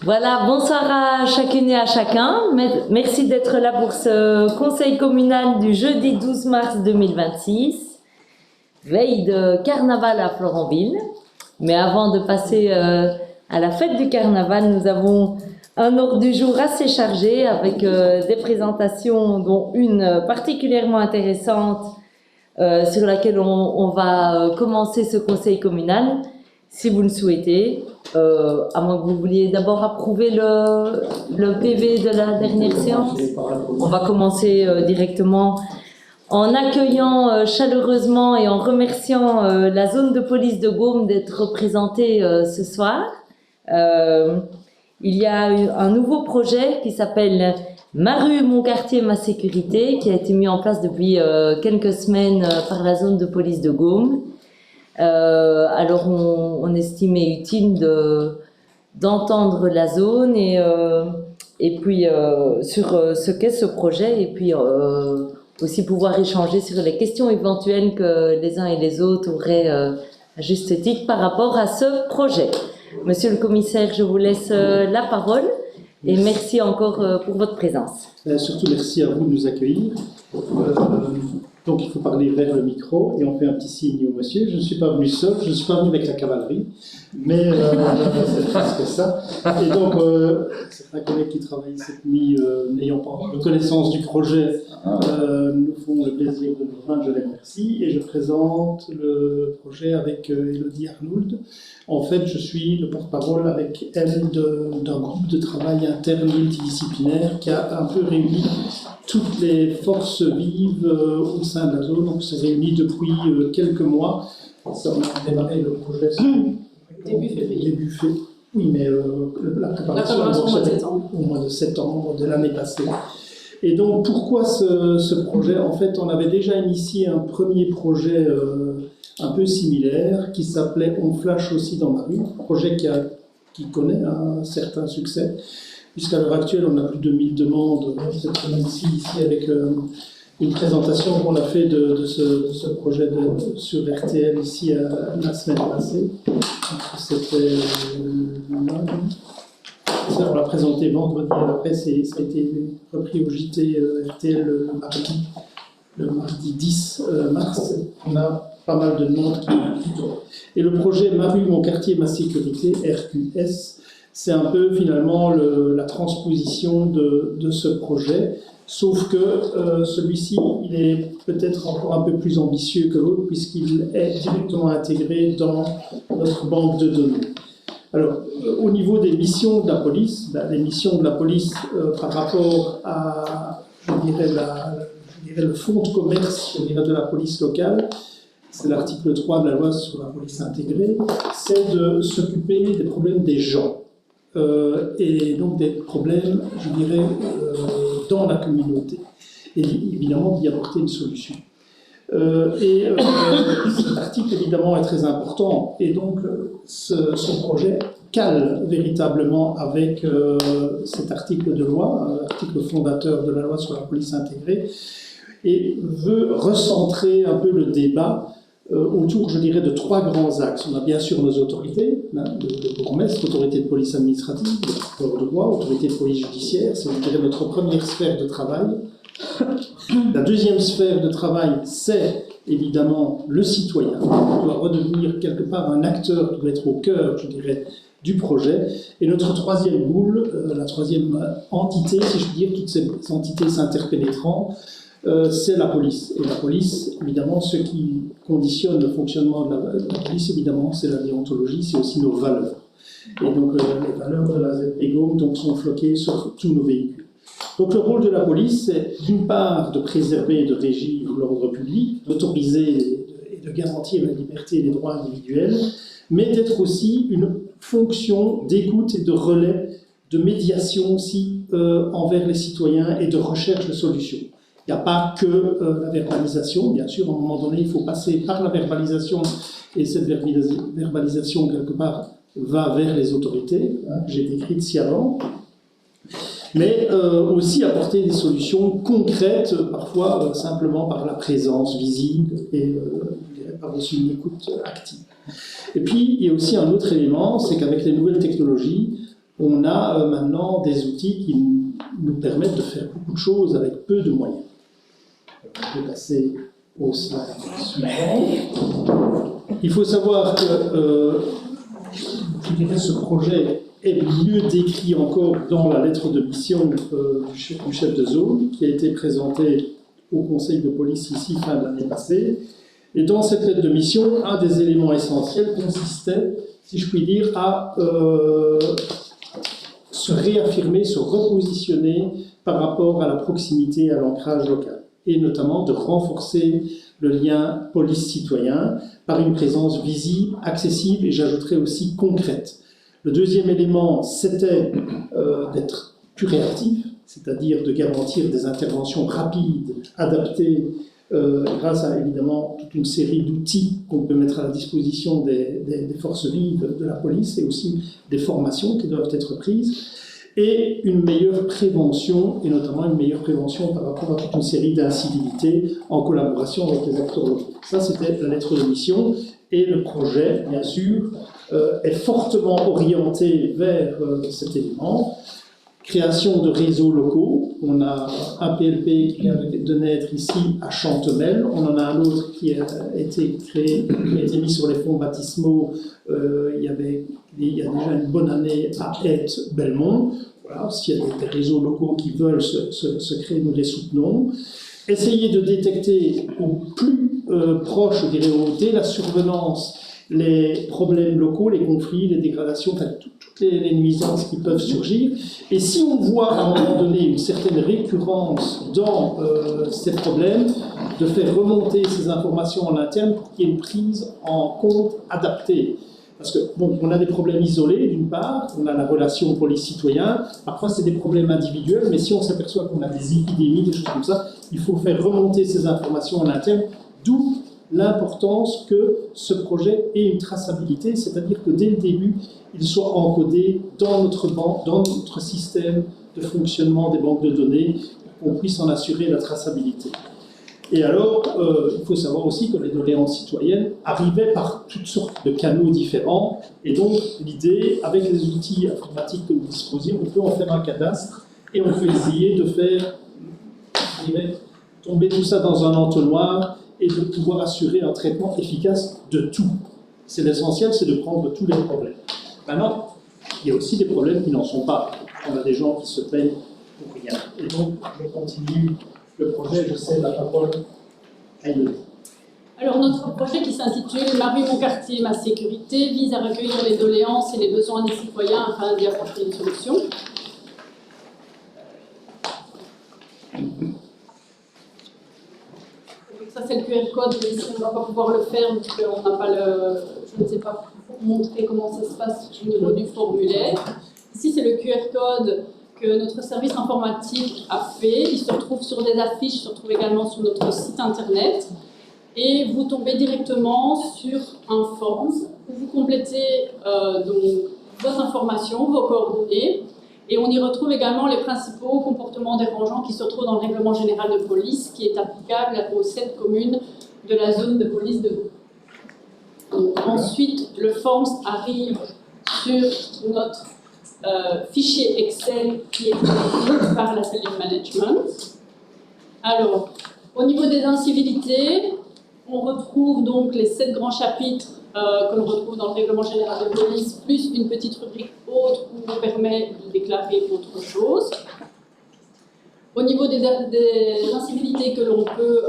Voilà, bonsoir à chacune et à chacun. Merci d'être là pour ce conseil communal du jeudi 12 mars 2026, veille de carnaval à Florenville. Mais avant de passer à la fête du carnaval, nous avons un ordre du jour assez chargé avec des présentations, dont une particulièrement intéressante sur laquelle on va commencer ce conseil communal, si vous le souhaitez. À moins que vous vouliez d'abord approuver le PV de la dernière séance. On va commencer directement en accueillant chaleureusement et en remerciant la zone de police de Gaume d'être représentée ce soir. Il y a un nouveau projet qui s'appelle Ma rue, mon quartier, ma sécurité, qui a été mis en place depuis quelques semaines par la zone de police de Gaume. Alors on estimait utile d'entendre la zone et puis sur ce qu'est ce projet, et puis aussi pouvoir échanger sur les questions éventuelles que les uns et les autres auraient à juste titre par rapport à ce projet. Monsieur le commissaire, je vous laisse la parole et merci encore pour votre présence. Surtout merci à vous de nous accueillir. Donc il faut parler vers le micro et on fait un petit signe au monsieur. Je ne suis pas venu seul, je ne suis pas venu avec la cavalerie, mais c'est presque ça. Et donc certains collègues qui travaillent cette nuit, n'ayant pas de connaissance du projet, nous font le plaisir de nous rejoindre, je les remercie. Et je présente le projet avec Elodie Arnould. En fait, je suis le porte-parole avec elle d'un groupe de travail interne multidisciplinaire qui a un peu réuni toutes les forces vives au sein de la zone. On s'est réunis depuis quelques mois. Ça, on a démarré le projet début février. Oui, mais la préparation au mois de septembre de l'année passée. Et donc, pourquoi ce projet? En fait, on avait déjà initié un premier projet un peu similaire qui s'appelait On flash aussi dans ma rue, un projet qui connaît un certain succès, puisqu'à l'heure actuelle, on a plus de 1000 demandes cette semaine-ci, ici, avec une présentation qu'on a fait de ce projet sur RTL ici la semaine passée. C'était on l'a présenté vendredi à la presse et ça a été repris au JT RTL le mardi 10 mars. On a pas mal de demandes qui tournent. Et le projet Ma rue, mon quartier, ma sécurité, RQS, c'est un peu finalement la transposition de ce projet, sauf que celui-ci, il est peut-être encore un peu plus ambitieux que l'autre, puisqu'il est directement intégré dans notre banque de données. Alors, au niveau des missions de la police, les missions de la police par rapport à, je dirais, le fonds de commerce de la police locale, c'est l'article 3 de la loi sur la police intégrée, c'est de s'occuper des problèmes des gens. Et donc des problèmes, je dirais, dans la communauté. Et évidemment, d'y apporter une solution. Cet article, évidemment, est très important. Et donc, ce projet cale véritablement avec cet article de loi, article fondateur de la loi sur la police intégrée, et veut recentrer un peu le débat autour, je dirais, de 3 grands axes. On a bien sûr nos autorités, le bourgmestre, l'autorité de police administrative, le corps de droit, l'autorité de police judiciaire, c'est, je dirais, notre première sphère de travail. La deuxième sphère de travail, c'est évidemment le citoyen, qui doit redevenir quelque part un acteur, qui doit être au cœur, je dirais, du projet. Et notre troisième boule, la troisième entité, si je puis dire, toutes ces entités s'interpénétrant, c'est la police. Et la police, évidemment, ce qui conditionne le fonctionnement de la police, évidemment, c'est la déontologie, c'est aussi nos valeurs. Et donc, les valeurs de la ZP Gaume donc, sont floquées sur tous nos véhicules. Donc, le rôle de la police, c'est d'une part de préserver et de régir l'ordre public, d'autoriser et de garantir la liberté et les droits individuels, mais d'être aussi une fonction d'écoute et de relais, de médiation aussi envers les citoyens et de recherche de solutions. Il n'y a pas que la verbalisation, bien sûr, à un moment donné, il faut passer par la verbalisation, et cette verbalisation, quelque part, va vers les autorités, que j'ai décrites ci avant. mais aussi apporter des solutions concrètes, parfois simplement par la présence visible et par-dessus une écoute active. Et puis, il y a aussi un autre élément, c'est qu'avec les nouvelles technologies, on a maintenant des outils qui nous permettent de faire beaucoup de choses avec peu de moyens. Je vais passer au slide suivant. Il faut savoir que je dirais, ce projet est mieux décrit encore dans la lettre de mission du chef de zone qui a été présentée au conseil de police ici fin de l'année passée. Et dans cette lettre de mission, un des éléments essentiels consistait, si je puis dire, à se réaffirmer, se repositionner par rapport à la proximité et à l'ancrage local, et notamment de renforcer le lien police-citoyen par une présence visible, accessible et j'ajouterais aussi concrète. Le deuxième élément, c'était d'être plus réactif, c'est-à-dire de garantir des interventions rapides, adaptées, grâce à évidemment toute une série d'outils qu'on peut mettre à la disposition des forces vives de la police et aussi des formations qui doivent être prises, et une meilleure prévention, et notamment une meilleure prévention par rapport à toute une série d'incivilités en collaboration avec les acteurs locaux. Ça, c'était la lettre de mission, et le projet, bien sûr, est fortement orienté vers cet élément. Création de réseaux locaux. On a un PLP qui vient de naître ici à Chantemel. On en a un autre qui a été créé, qui a été mis sur les fonds baptismaux il y a déjà une bonne année à Aide-Belmont. Voilà, s'il y a des réseaux locaux qui veulent se créer, nous les soutenons. Essayer de détecter au plus proche, je dirais, dès la survenance, les problèmes locaux, les conflits, les dégradations, enfin, toutes les nuisances qui peuvent surgir. Et si on voit à un moment donné une certaine récurrence dans ces problèmes, de faire remonter ces informations en interne pour qu'il y ait une prise en compte adaptée. Parce que, bon, on a des problèmes isolés, d'une part, on a la relation police-citoyen, parfois c'est des problèmes individuels, mais si on s'aperçoit qu'on a des épidémies, des choses comme ça, il faut faire remonter ces informations en interne, d'où l'importance que ce projet ait une traçabilité, c'est-à-dire que dès le début, il soit encodé dans notre banque, dans notre système de fonctionnement des banques de données, pour qu'on puisse en assurer la traçabilité. Et alors, il faut savoir aussi que les doléances citoyennes arrivaient par toutes sortes de canaux différents, et donc l'idée, avec les outils informatiques que nous disposons, on peut en faire un cadastre, et on peut essayer de faire, je dirais, tomber tout ça dans un entonnoir, et de pouvoir assurer un traitement efficace de tout. C'est l'essentiel, c'est de prendre tous les problèmes. Maintenant, il y a aussi des problèmes qui n'en sont pas. On a des gens qui se plaignent pour rien. Et donc, je continue le projet, je cède la parole à Yves. Alors, notre projet qui s'intitule « Ma rue, mon quartier, ma sécurité » vise à recueillir les doléances et les besoins des citoyens afin d'y apporter une solution. Ça, c'est le QR code, mais ici, on ne va pas pouvoir le faire, parce qu'on n'a pas le... Je ne sais pas montrer comment ça se passe au niveau du formulaire. Ici, c'est le QR code que notre service informatique a fait. Il se retrouve sur des affiches, il se retrouve également sur notre site internet. Et vous tombez directement sur un form où vous complétez donc, vos informations, vos coordonnées. Et on y retrouve également les principaux comportements dérangeants qui se retrouvent dans le règlement général de police qui est applicable aux 7 communes de la zone de police de Vaud. Ensuite, le forms arrive sur notre fichier Excel qui est édité par la cellule management. Alors, au niveau des incivilités, on retrouve donc les 7 grands chapitres que l'on retrouve dans le règlement général de police, plus une petite rubrique autre où on permet de déclarer autre chose. Au niveau des incivilités que l'on peut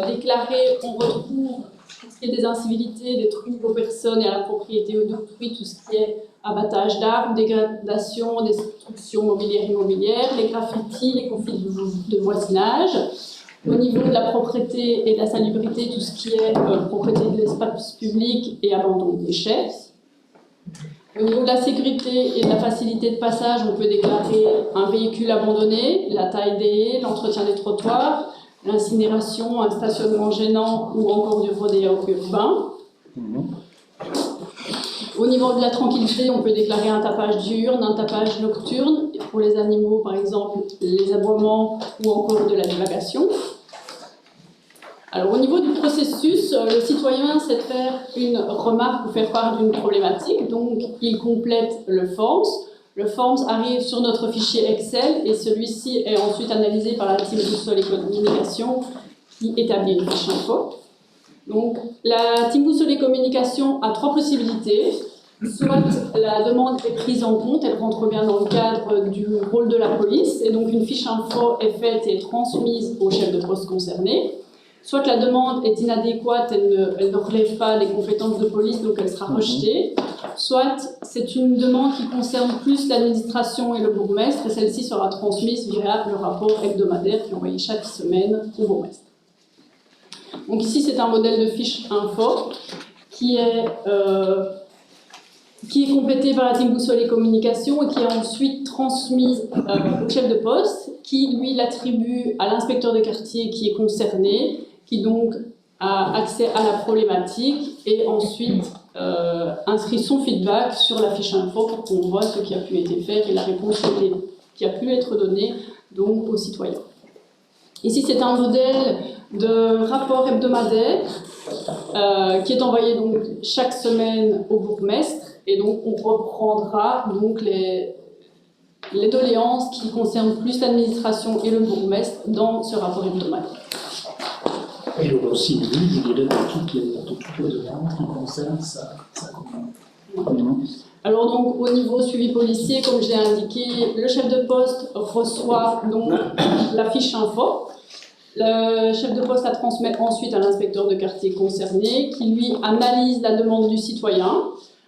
déclarer, on retrouve tout ce qui est des incivilités, des troubles aux personnes et à la propriété d'autrui, tout ce qui est abattage d'arbres, dégradation, destruction mobilière et immobilière, les graffitis, les conflits de voisinage. Au niveau de la propreté et de la salubrité, tout ce qui est propreté de l'espace public et abandon de déchets. Au niveau de la sécurité et de la facilité de passage, on peut déclarer un véhicule abandonné, la taille des haies, l'entretien des trottoirs, l'incinération, un stationnement gênant ou encore du rodéo urbain. Au niveau de la tranquillité, on peut déclarer un tapage diurne, un tapage nocturne, pour les animaux par exemple les aboiements ou encore de la divagation. Alors au niveau du processus, le citoyen sait faire une remarque ou faire part d'une problématique, donc il complète le Forms. Le Forms arrive sur notre fichier Excel et celui-ci est ensuite analysé par la team Boussole et Communication qui établit une fiche info. Donc la team Boussole et Communication a 3 possibilités. Soit la demande est prise en compte, elle rentre bien dans le cadre du rôle de la police et donc une fiche info est faite et transmise au chef de poste concerné. Soit la demande est inadéquate, elle ne relève pas les compétences de police, donc elle sera rejetée. Soit c'est une demande qui concerne plus l'administration et le bourgmestre, et celle-ci sera transmise via le rapport hebdomadaire qui est envoyé chaque semaine au bourgmestre. Donc ici, c'est un modèle de fiche info qui est complété par la team Boussole et Communication et qui est ensuite transmise au chef de poste, qui lui l'attribue à l'inspecteur de quartier qui est concerné, qui donc a accès à la problématique et ensuite inscrit son feedback sur la fiche info pour qu'on voit ce qui a pu être fait et la réponse qui a pu être donnée donc aux citoyens. Ici, c'est un modèle de rapport hebdomadaire qui est envoyé donc chaque semaine au bourgmestre et donc on reprendra donc les doléances qui concernent plus l'administration et le bourgmestre dans ce rapport hebdomadaire. Et il y aura aussi une vue, je dirais, de toutes les demandes qui concernent sa commune. Alors donc au niveau suivi policier, comme je l'ai indiqué, le chef de poste reçoit donc la fiche info. Le chef de poste la transmet ensuite à l'inspecteur de quartier concerné qui lui analyse la demande du citoyen.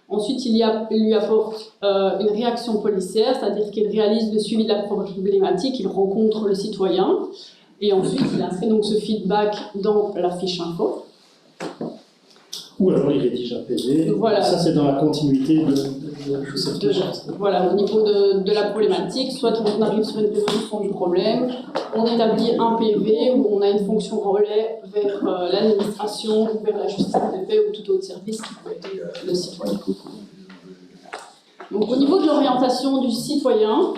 Ensuite, il lui apporte une réaction policière, c'est-à-dire qu'il réalise le suivi de la problématique, il rencontre le citoyen et ensuite il inscrit donc ce feedback dans la fiche info. Ou alors il rédige un PV. Voilà. Ça, c'est dans la continuité de cette fiche. Voilà, au niveau de la problématique, soit on arrive sur une résolution du problème, on établit un PV où on a une fonction relais vers l'administration ou vers la justice de paix ou tout autre service qui peut aider le citoyen. Donc au niveau de l'orientation du citoyen,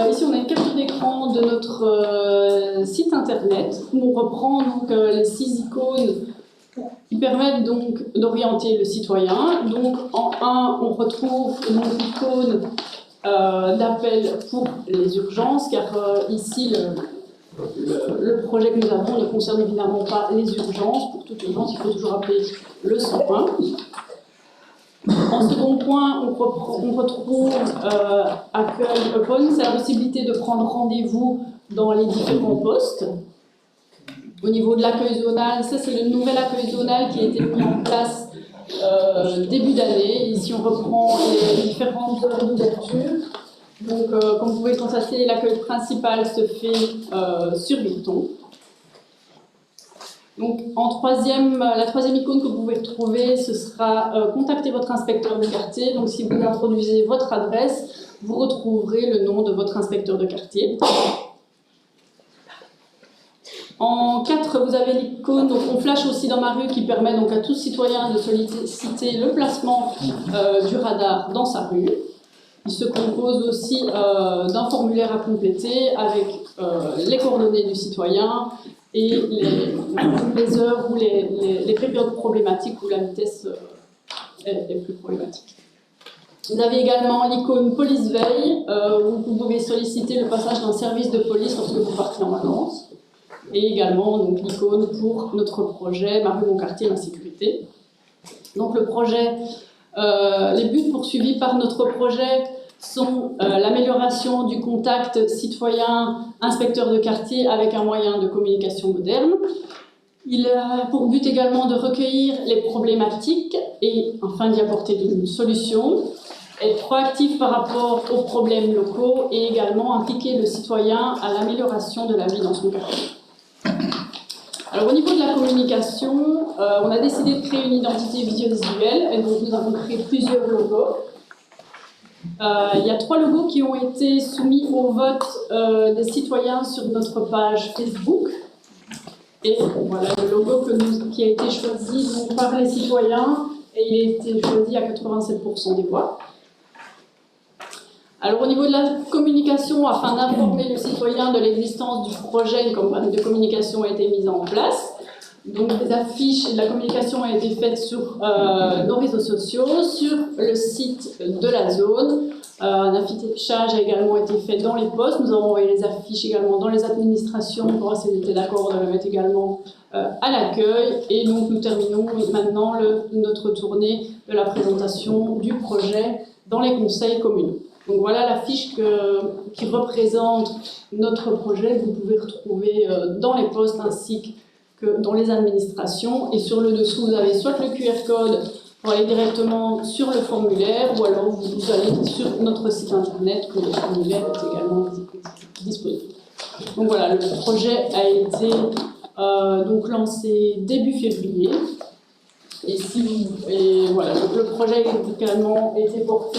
ici on a une capture d'écran de notre site internet où on reprend donc, les 6 icônes qui permettent donc d'orienter le citoyen. Donc en 1, on retrouve l'icône d'appel pour les urgences, car ici le projet que nous avons ne concerne évidemment pas les urgences. Pour toute urgence, il faut toujours appeler le 101. En second point, on retrouve accueil open, c'est la possibilité de prendre rendez-vous dans les différents postes. Au niveau de l'accueil zonal, ça c'est le nouvel accueil zonal qui a été mis en place début d'année. Ici on reprend les différentes heures d'ouverture. Donc comme vous pouvez le constater, l'accueil principal se fait sur Virton. Donc la troisième icône que vous pouvez retrouver, ce sera contacter votre inspecteur de quartier. Donc si vous introduisez votre adresse, vous retrouverez le nom de votre inspecteur de quartier. En 4, vous avez l'icône, donc on flash aussi dans ma rue, qui permet donc à tout citoyen de solliciter le placement du radar dans sa rue. Il se compose aussi d'un formulaire à compléter avec les coordonnées du citoyen et les heures ou les périodes problématiques où la vitesse est plus problématique. Vous avez également l'icône police veille où vous pouvez solliciter le passage d'un service de police lorsque vous partez en vacances. Et également donc l'icône pour notre projet Ma rue, mon quartier, ma sécurité. Donc le projet, les buts poursuivis par notre projet sont l'amélioration du contact citoyen-inspecteur de quartier avec un moyen de communication moderne. Il a pour but également de recueillir les problématiques et enfin d'y apporter une solution, être proactif par rapport aux problèmes locaux et également impliquer le citoyen à l'amélioration de la vie dans son quartier. Alors au niveau de la communication, on a décidé de créer une identité visuelle et donc nous avons créé plusieurs logos. Il y a 3 logos qui ont été soumis au vote des citoyens sur notre page Facebook. Et voilà, le logo qui a été choisi donc, par les citoyens et il a été choisi à 87% des voix. Alors au niveau de la communication, afin d'informer le citoyen de l'existence du projet, une campagne de communication a été mise en place. Donc des affiches et de la communication a été faite sur nos réseaux sociaux, sur le site de la zone. Un affichage a également été fait dans les postes. Nous avons envoyé les affiches également dans les administrations pour essayer d'être d'accord de le mettre également à l'accueil. Et donc nous terminons maintenant notre tournée de la présentation du projet dans les conseils communaux. Donc voilà l'affiche qui représente notre projet que vous pouvez retrouver dans les postes ainsi que dans les administrations. Et sur le dessous, vous avez soit le QR code pour aller directement sur le formulaire, ou alors vous allez sur notre site internet où le formulaire est également disponible. Donc voilà, le projet a été donc lancé début février. Et voilà, donc le projet a également été porté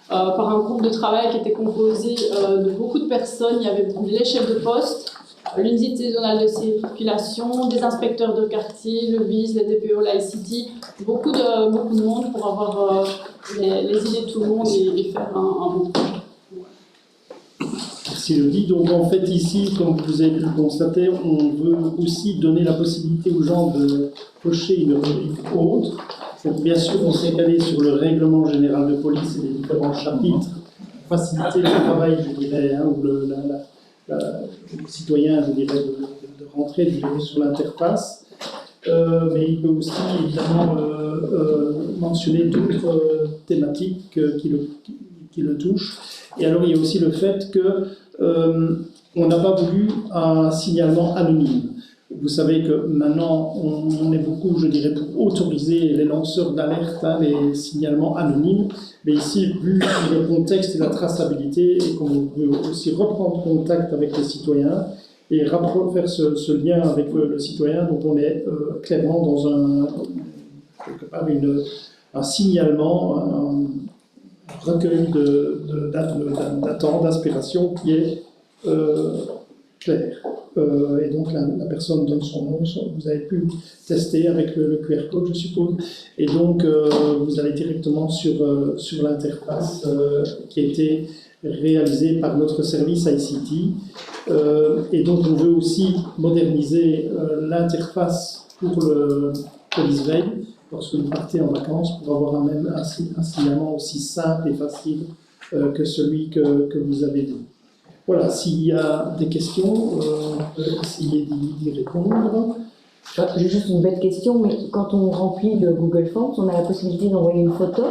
par un groupe de travail qui était composé de beaucoup de personnes. Il y avait les chefs de poste, l'unité zonale de circulation, des inspecteurs de quartier, le BIS, les DPO, l'ICT, beaucoup de monde pour avoir les idées de tout le monde et faire un bon projet. Merci Elodie. Donc en fait ici, comme vous avez pu le constater, on veut aussi donner la possibilité aux gens de cocher une rubrique autre. Donc bien sûr, on s'est calé sur le règlement général de police et les différents chapitres pour faciliter le travail, je dirais, ou le citoyen, je dirais, de rentrer sur l'interface. Mais il peut aussi évidemment mentionner d'autres thématiques qui le touchent. Et alors il y a aussi le fait qu'on n'a pas voulu un signalement anonyme. Vous savez que maintenant, on est beaucoup, je dirais, pour autoriser les lanceurs d'alerte, les signalements anonymes. Mais ici, vu le contexte et la traçabilité, et qu'on veut aussi reprendre contact avec les citoyens et faire ce lien avec le citoyen, donc on est clairement dans quelque part un signalement, un recueil d'attentes, d'aspiration qui est clair. Et donc la personne donne son nom, vous avez pu tester avec le QR code, je suppose, et donc vous allez directement sur l'interface qui a été réalisée par notre service ICT. Et donc on veut aussi moderniser l'interface pour le police veille lorsque vous partez en vacances pour avoir un signalement aussi simple et facile que celui que vous avez vu. Voilà, s'il y a des questions, on peut essayer d'y répondre. J'ai juste une bête question, mais quand on remplit le Google Forms, on a la possibilité d'envoyer une photo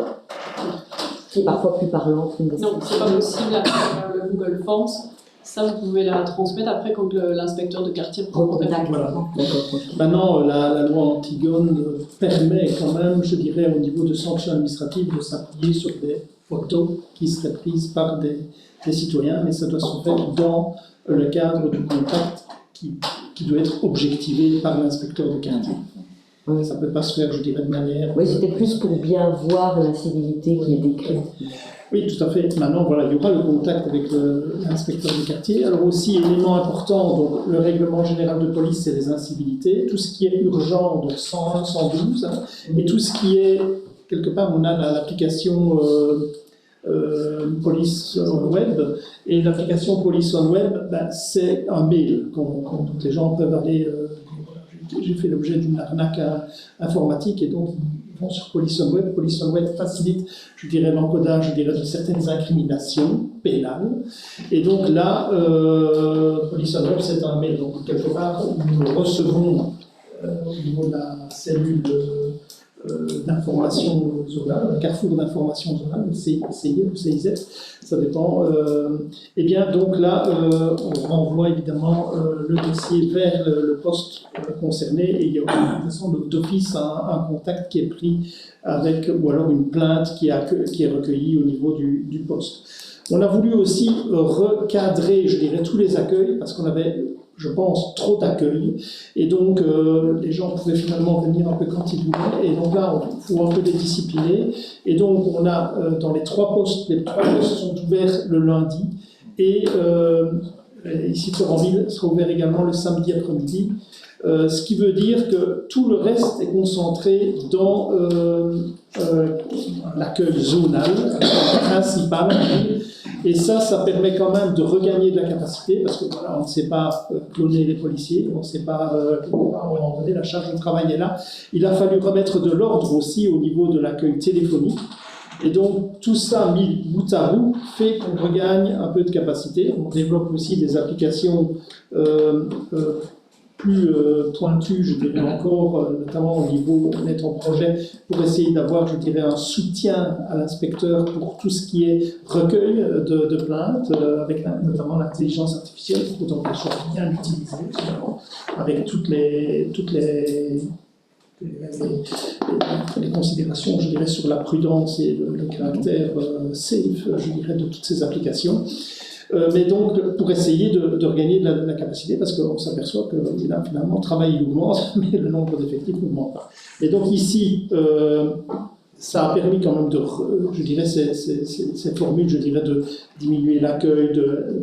qui est parfois plus parlante. Non, c'est pas possible avec le Google Forms. Ça, vous pouvez la transmettre après quand l'inspecteur de quartier prend contact. Voilà. Maintenant, la loi Antigone permet quand même, je dirais, au niveau de sanctions administratives, de s'appuyer sur des photos qui seraient prises par des citoyens, mais ça doit se faire dans le cadre du contact qui doit être objectivé par l'inspecteur de quartier. Oui. Ça ne peut pas se faire, je dirais, de manière... Oui, c'était plus pour bien voir l'incivilité qui est décrite. Oui, tout à fait. Maintenant, voilà, il y aura le contact avec l'inspecteur de quartier. Alors aussi, élément important, donc, le règlement général de police, c'est les incivilités. Tout ce qui est urgent, donc 101, 112, et tout ce qui est, quelque part, on a l'application... Police on Web, et l'application Police on Web, c'est un mail donc les gens peuvent aller, j'ai fait l'objet d'une arnaque informatique et donc ils vont sur Police on Web. Police on Web facilite, je dirais, l'encodage, je dirais, de certaines incriminations pénales, et donc là, Police on Web, c'est un mail, donc quelque part nous recevons au niveau de la cellule d'information zonale, un carrefour d'information zonale, le CIE ou CIZ, ça dépend. Et bien donc là, on renvoie évidemment le dossier vers le poste concerné et il y a de toute façon d'office un contact qui est pris avec, ou alors une plainte qui est recueillie au niveau du poste. On a voulu aussi recadrer, je dirais, tous les accueils parce qu'on avait, je pense, trop d'accueil. Et donc, les gens pouvaient finalement venir un peu quand ils voulaient. Et donc là, il faut un peu les discipliner. Et donc, on a dans les trois postes sont ouverts le lundi. Et ici, Florentville sera ouvert également le samedi après-midi. Ce qui veut dire que tout le reste est concentré dans l'accueil zonal, principal. Et ça permet quand même de regagner de la capacité, parce que voilà, on ne sait pas cloner les policiers, on ne sait pas, à un moment donné, la charge de travail est là. Il a fallu remettre de l'ordre aussi au niveau de l'accueil téléphonique. Et donc, tout ça mis bout à bout fait qu'on regagne un peu de capacité. On développe aussi des applications plus pointues, je dirais encore, notamment au niveau, on est en projet pour essayer d'avoir, je dirais, un soutien à l'inspecteur pour tout ce qui est recueil de plaintes, avec notamment l'intelligence artificielle, pour autant qu'elle soit bien utilisée, finalement, avec toutes les considérations, je dirais, sur la prudence et le caractère safe, je dirais, de toutes ces applications. Mais donc, pour essayer de regagner de la capacité, parce qu'on s'aperçoit que finalement, le travail augmente, mais le nombre d'effectifs n'augmente pas. Et donc ici, ça a permis quand même je dirais, ces formules, je dirais, de diminuer l'accueil,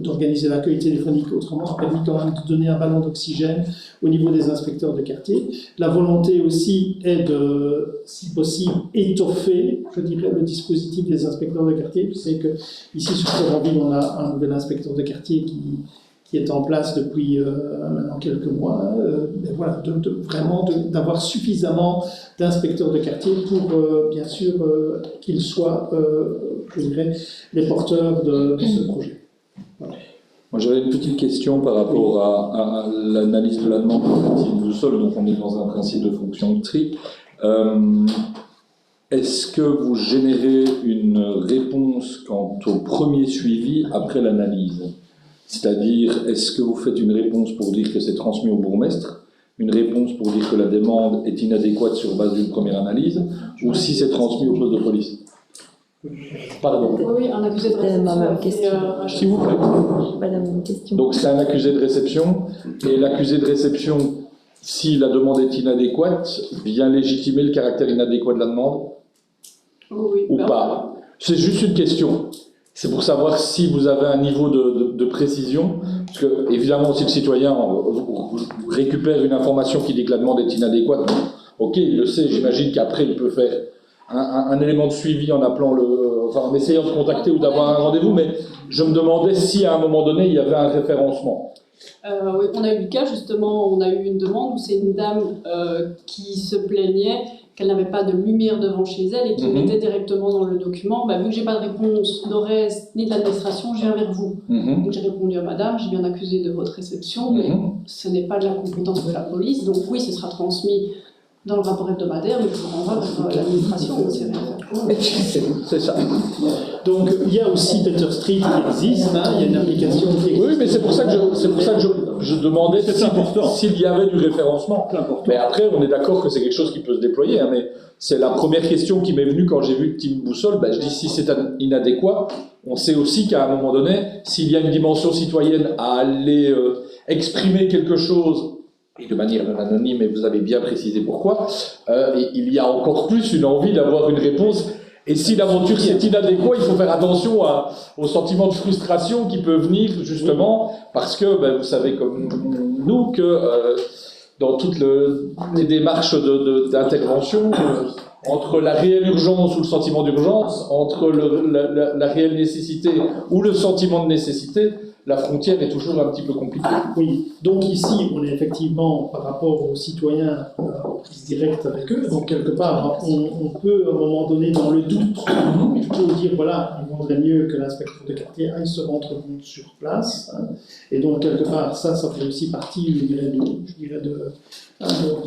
d'organiser l'accueil téléphonique autrement, a permis quand même de donner un ballon d'oxygène au niveau des inspecteurs de quartier. La volonté aussi est de, si possible, étoffer, je dirais, le dispositif des inspecteurs de quartier. Je sais que ici sur Florentville, on a un nouvel inspecteur de quartier qui est en place depuis maintenant quelques mois. Mais voilà, vraiment d'avoir suffisamment d'inspecteurs de quartier pour, bien sûr, qu'ils soient, je dirais, les porteurs de ce projet. Voilà. Moi, j'avais une petite question par rapport à l'analyse de la demande du sol. Donc, on est dans un principe de fonction de tri. Est-ce que vous générez une réponse quant au premier suivi après l'analyse ? C'est-à-dire, est-ce que vous faites une réponse pour dire que c'est transmis au bourgmestre, une réponse pour dire que la demande est inadéquate sur base d'une première analyse, ou si c'est transmis au poste de police? Pardon. Oui, un accusé de réception. S'il vous plaît. Madame, question. Donc c'est un accusé de réception, et l'accusé de réception, si la demande est inadéquate, vient légitimer le caractère inadéquat de la demande, Oui, ou pas? C'est juste une question. C'est pour savoir si vous avez un niveau de précision, parce que évidemment si le citoyen récupère une information qui dit que la demande est inadéquate, ok, il le sait, j'imagine qu'après il peut faire un élément de suivi en appelant en essayant de contacter ou d'avoir un rendez-vous, mais je me demandais si à un moment donné il y avait un référencement. Oui, on a eu le cas justement, on a eu une demande où c'est une dame qui se plaignait qu'elle n'avait pas de lumière devant chez elle et qui mettait directement dans le document, vu que j'ai pas de réponse d'ORES ni de l'administration, je viens vers vous. Donc j'ai répondu à madame, j'ai bien accusé de votre réception, mais ce n'est pas de la compétence de la police, donc oui, ce sera transmis dans le rapport hebdomadaire, mais je vous renvoie vers l'administration, on ne sait rien faire. C'est ça. Donc il y a aussi Better Street qui existe, il y a une application qui existe. Oui, mais c'est pour ça que je demandais s'il y avait du référencement. Mais après, on est d'accord que c'est quelque chose qui peut se déployer, mais c'est la première question qui m'est venue quand j'ai vu Team Boussole. Je dis si c'est inadéquat, on sait aussi qu'à un moment donné, s'il y a une dimension citoyenne à aller exprimer quelque chose, et de manière non anonyme, et vous avez bien précisé pourquoi, il y a encore plus une envie d'avoir une réponse. Et si l'aventure c'est inadéquat, il faut faire attention au sentiment de frustration qui peut venir justement parce que vous savez comme nous que dans toutes les démarches d'intervention, entre la réelle urgence ou le sentiment d'urgence, entre la réelle nécessité ou le sentiment de nécessité, la frontière est toujours un petit peu compliquée. Oui, donc ici, on est effectivement, par rapport aux citoyens, en prise directe avec eux, donc quelque part, on peut, à un moment donné, dans le doute, plutôt dire, voilà, il vaudrait mieux que l'inspecteur de quartier aille se rendre compte sur place, et donc, quelque part, ça fait aussi partie, je dirais de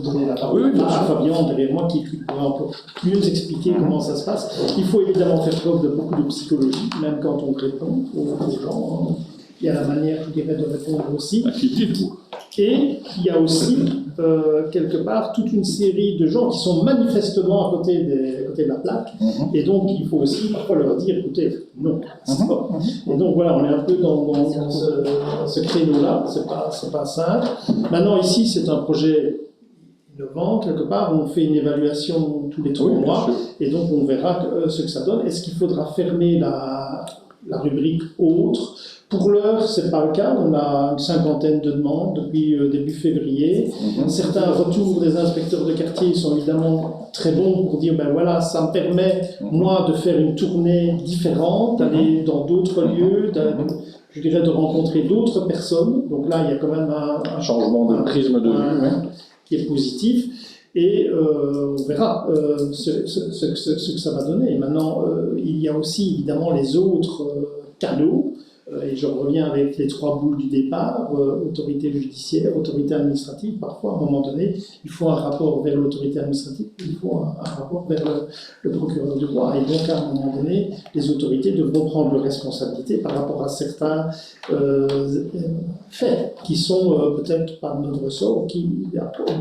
donner la parole à Fabien derrière moi qui pourra encore mieux expliquer comment ça se passe. Il faut évidemment faire preuve de beaucoup de psychologie, même quand on répond aux gens. Il y a la manière, je dirais, de répondre aussi. Et il y a aussi, quelque part, toute une série de gens qui sont manifestement à côté de la plaque. Et donc, il faut aussi parfois leur dire, écoutez, non, c'est pas. Et donc, voilà, on est un peu dans ce créneau-là. C'est pas simple. Maintenant, ici, c'est un projet innovant, quelque part. On fait une évaluation tous les 3 mois. Et donc, on verra ce que ça donne. Est-ce qu'il faudra fermer la rubrique autres. Pour l'heure, ce n'est pas le cas. On a une cinquantaine de demandes depuis début février. Certains retours des inspecteurs de quartier sont évidemment très bons pour dire ben voilà, ça me permet, moi, de faire une tournée différente, d'aller dans d'autres lieux, je dirais de rencontrer d'autres personnes. Donc là, il y a quand même un changement de prisme de vue qui est positif. Et on verra ce que ça va donner. Maintenant, il y a aussi évidemment les autres canaux. Et je reviens avec les trois boules du départ, autorité judiciaire, autorité administrative. Parfois, à un moment donné, il faut un rapport vers l'autorité administrative, il faut un rapport vers le procureur du roi. Et donc, à un moment donné, les autorités devront prendre leurs responsabilités par rapport à certains faits qui sont peut-être pas de notre ressort, qui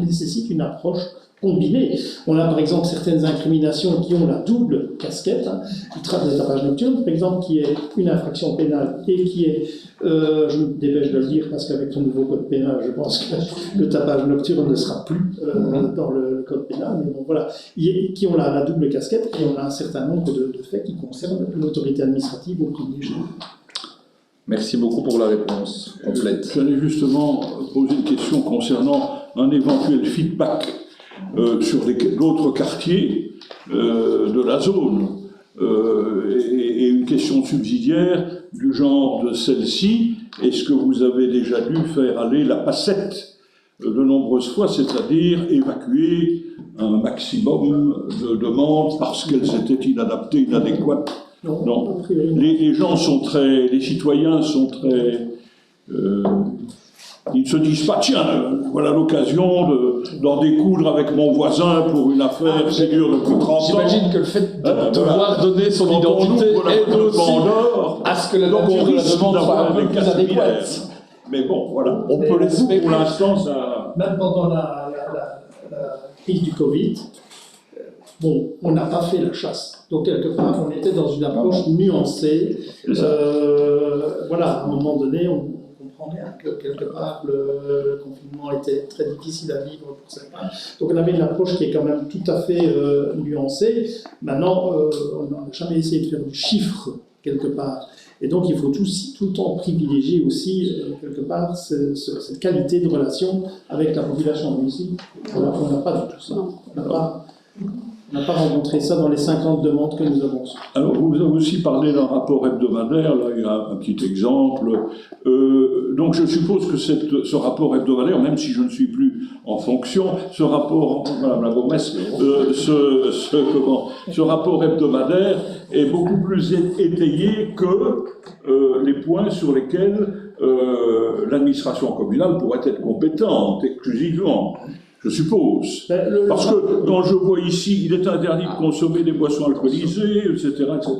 nécessitent une approche combinée. On a par exemple certaines incriminations qui ont la double casquette, le tapage nocturne par exemple, qui est une infraction pénale et qui est, je me dépêche de le dire parce qu'avec le nouveau code pénal, je pense que le tapage nocturne ne sera plus dans le code pénal, mais bon voilà, qui ont la double casquette et on a un certain nombre de faits qui concernent l'autorité administrative au premier chef. Merci beaucoup pour la réponse complète. J'allais justement poser une question concernant un éventuel feedback sur d'autres quartiers de la zone et une question subsidiaire du genre de celle-ci. Est-ce que vous avez déjà dû faire aller la passette de nombreuses fois, c'est-à-dire évacuer un maximum de demandes parce qu'elles étaient inadaptées, inadéquates? Non. Les gens sont très, les citoyens sont très, ils ne se disent pas tiens, voilà l'occasion d'en découdre avec mon voisin pour une affaire qui dure depuis 30 ans. J'imagine que le fait de devoir donner son identité aide aussi à ce que la nature de la demande soit un peu plus adéquate. Mais bon, voilà, on peut l'espérer. Pour l'instant, ça. Même pendant la crise du Covid, bon, on n'a pas fait la chasse. Donc, quelque part, on était dans une approche nuancée. Voilà, à un moment donné, on comprend bien que quelque part, le confinement était très difficile à vivre pour certains. Donc, on avait une approche qui est quand même tout à fait nuancée. Maintenant, on n'a jamais essayé de faire du chiffre, quelque part. Et donc, il faut tout le temps privilégier aussi, quelque part, cette qualité de relation avec la population. Mais ici, on n'a pas du tout ça. On n'a pas rencontré ça dans les 50 demandes que nous avons reçues. Alors, vous avez aussi parlé d'un rapport hebdomadaire, là, il y a un petit exemple. Donc, je suppose que ce rapport hebdomadaire, même si je ne suis plus en fonction, ce rapport, Madame la Bourgmestre, ce rapport hebdomadaire est beaucoup plus étayé que les points sur lesquels l'administration communale pourrait être compétente exclusivement. Je suppose. Parce que quand je vois ici, il est interdit de consommer des boissons alcoolisées, etc., etc.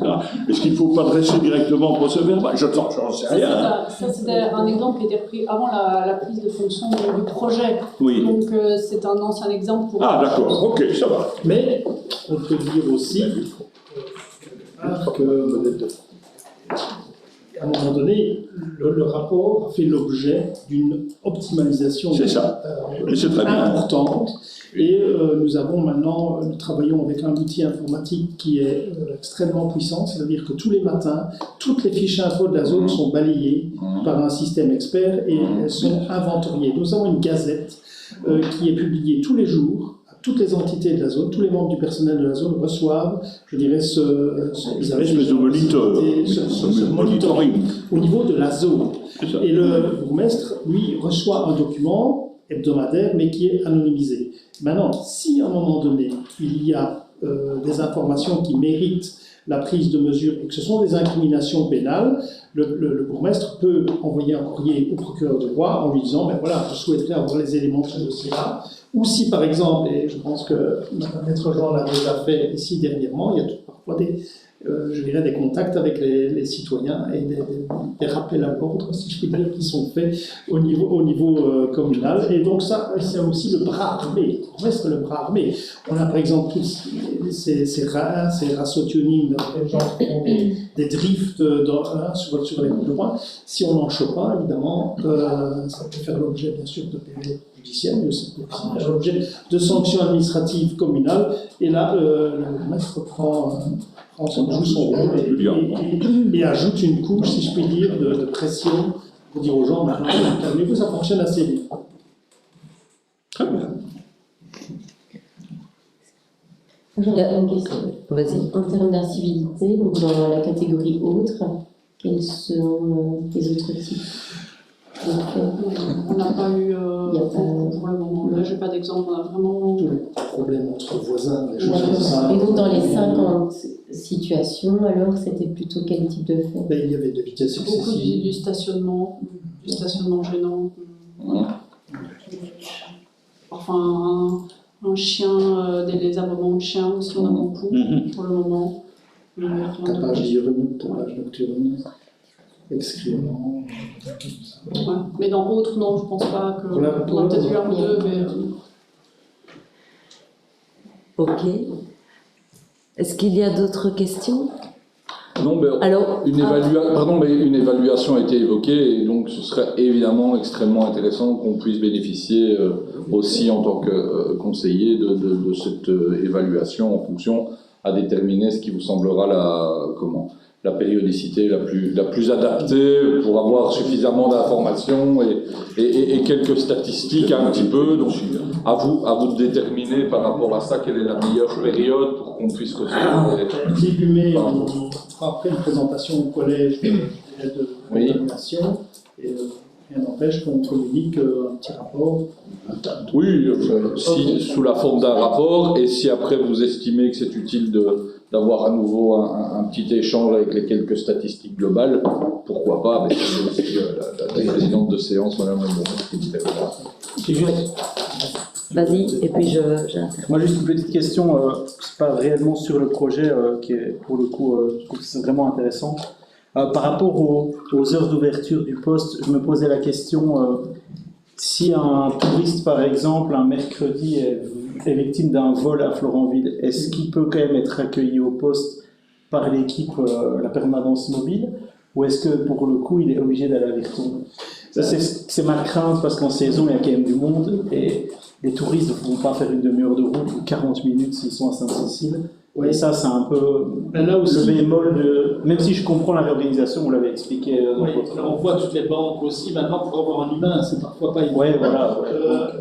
Est-ce qu'il ne faut pas dresser directement procès verbal? Je n'en sais rien. Ça, c'était un exemple qui a été repris avant la prise de fonction du projet. Oui. Donc, c'est un ancien exemple pour... Ah, d'accord, ok, ça va. Mais on peut dire aussi que à un moment donné, le rapport fait l'objet d'une optimalisation importante. Et nous travaillons avec un outil informatique qui est extrêmement puissant, c'est-à-dire que tous les matins, toutes les fiches info de la zone sont balayées par un système expert et elles sont inventoriées. Nous avons une gazette qui est publiée tous les jours. Toutes les entités de la zone, tous les membres du personnel de la zone reçoivent, je dirais, ce monitoring au niveau de la zone. Et le bourgmestre, lui, reçoit un document hebdomadaire, mais qui est anonymisé. Maintenant, si à un moment donné, il y a des informations qui méritent la prise de mesures et que ce sont des incriminations pénales, le bourgmestre peut envoyer un courrier au procureur de roi en lui disant ben voilà, je souhaiterais avoir les éléments de ce dossier-là. Ou si par exemple, et je pense que Maître Jean l'a déjà fait ici dernièrement, il y a parfois des contacts avec les citoyens et des rappels à l'ordre, si je puis dire, qui sont faits au niveau communal. Et donc ça, c'est aussi le bras armé. On reste le bras armé. On a par exemple tous ces ratio-tuning, des gens qui font des drifts sur les routes de Rouen. Si on n'en chope pas, évidemment, ça peut faire l'objet bien sûr de PV judiciaire, mais aussi faire l'objet de sanctions administratives communales. Et là, le maître joue son rôle et ajoute une couche, si je puis dire, de pression pour dire aux gens, maintenant, calmez-vous, ça fonctionne assez bien. Très bien. J'aurais une question. Vas-y. En termes d'incivilité, donc dans la catégorie autres, quels sont les autres types de faits? On n'a pas eu, Il y a pas- pour le moment, là j'ai pas d'exemple, on a vraiment... Tous les problèmes entre voisins, les choses comme D'accord. ça. Et donc dans les 50 situations, alors c'était plutôt quel type de fait? Ben, il y avait de vitesse Beaucoup excessive. du stationnement gênant. Enfin, un chien, des aboiements de chiens aussi, on a beaucoup pour le moment. Mais rien de Tapage plus. diurne, tapage nocturne, excrément. Ouais. Mais dans autres, non, je pense pas que. Voilà, On a peut-être eu un ou deux, mais. Ok. Est-ce qu'il y a d'autres questions? Non, mais Alors, une évaluation a été évoquée et donc ce serait évidemment extrêmement intéressant qu'on puisse bénéficier aussi en tant que conseiller de cette évaluation en fonction à déterminer ce qui vous semblera la périodicité la plus adaptée pour avoir suffisamment d'informations et quelques statistiques un petit peu. Donc à vous de déterminer par rapport à ça quelle est la meilleure période pour qu'on puisse recevoir Début mai, on fera après une présentation au collège de l'évaluation. Et rien n'empêche qu'on communique un petit rapport. Oui, sous la forme d'un rapport, et si après vous estimez que c'est utile d'avoir à nouveau un petit échange avec les quelques statistiques globales, pourquoi pas, mais c'est aussi la présidente de séance, Madame Lemoine, qui dit vas-y, et puis j'interviens. Moi, juste une petite question, c'est pas réellement sur le projet, qui est pour le coup, je trouve que c'est vraiment intéressant. Par rapport aux heures d'ouverture du poste, je me posais la question, si un touriste, par exemple, un mercredi est victime d'un vol à Florentville, est-ce qu'il peut quand même être accueilli au poste par l'équipe, la permanence mobile, ou est-ce que pour le coup, il est obligé d'aller à Virton? Ça, c'est ma crainte, parce qu'en saison, il y a quand même du monde, et les touristes ne vont pas faire une demi-heure de route ou 40 minutes s'ils sont à Sainte-Cécile. Oui. Et ça, c'est un peu Là aussi, le bémol de... Même si je comprends la réorganisation, vous l'avez expliqué dans oui, votre... on voit toutes les banques aussi. Maintenant, pour avoir un humain, c'est parfois pas évident. Ouais, voilà.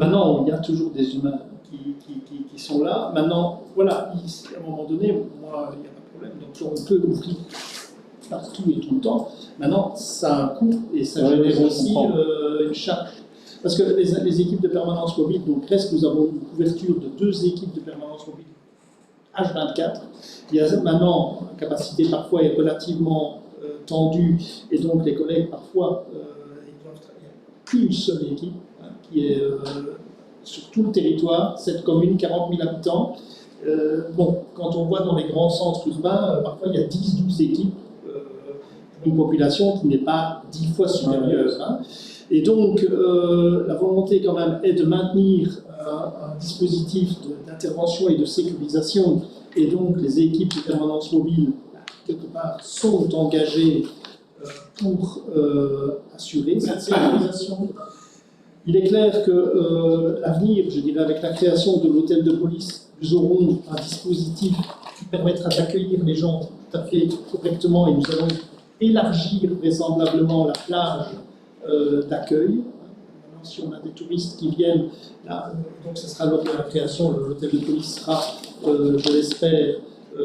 Maintenant, il y a toujours des humains qui sont là. Maintenant, voilà, à un moment donné, moi, il n'y a pas de problème. Donc, on peut ouvrir partout et tout le temps. Maintenant, ça a un coût et ça génère aussi une charge. Parce que les équipes de permanence mobile, donc presque nous avons une couverture de 2 équipes de permanence mobile H24. Il y a maintenant une capacité parfois est relativement tendue et donc les collègues parfois ils doivent travailler qu'une seule équipe qui est sur tout le territoire, cette commune, 40 000 habitants. Bon, quand on voit dans les grands centres urbains, parfois il y a 10-12 équipes pour une population qui n'est pas 10 fois supérieure. Hein. Et donc, la volonté quand même est de maintenir un dispositif d'intervention et de sécurisation, et donc les équipes de permanence mobile, quelque part, sont engagées pour assurer cette sécurisation. Il est clair que l'avenir, je dirais, avec la création de l'hôtel de police, nous aurons un dispositif qui permettra d'accueillir les gens tout à fait correctement, et nous allons élargir vraisemblablement la plage d'accueil. Maintenant, si on a des touristes qui viennent, là, donc ce sera lors de la création, l'hôtel de police sera, je l'espère,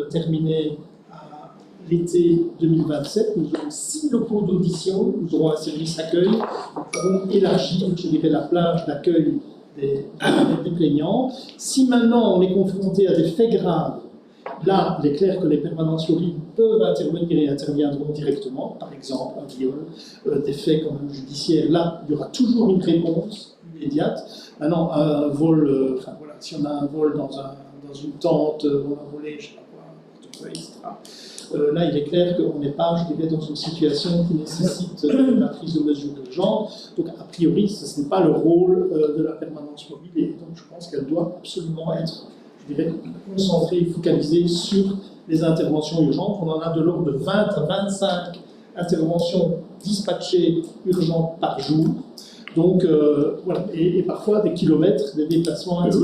terminé à l'été 2027. Nous aurons 6 locaux d'audition, nous aurons un service accueil, nous pourrons élargir, je dirais, la plage d'accueil des plaignants. Si maintenant on est confronté à des faits graves, là, il est clair que les permanences mobiles peuvent intervenir et interviendront directement, par exemple un viol, des faits comme judiciaires. Là, il y aura toujours une réponse immédiate. Maintenant, un vol, enfin voilà, si on a un vol dans une tente, on a volé, je ne sais pas quoi, un portefeuille, etc. Là, il est clair qu'on n'est pas, je dirais, dans une situation qui nécessite la prise de mesures urgentes. Donc, a priori, ce n'est pas le rôle de la permanence mobile, et donc je pense qu'elle doit absolument être, je dirais, concentrée et focalisée sur les interventions urgentes. On en a de l'ordre de 20 à 25 interventions dispatchées urgentes par jour. Donc, voilà, et parfois des kilomètres, des déplacements, etc.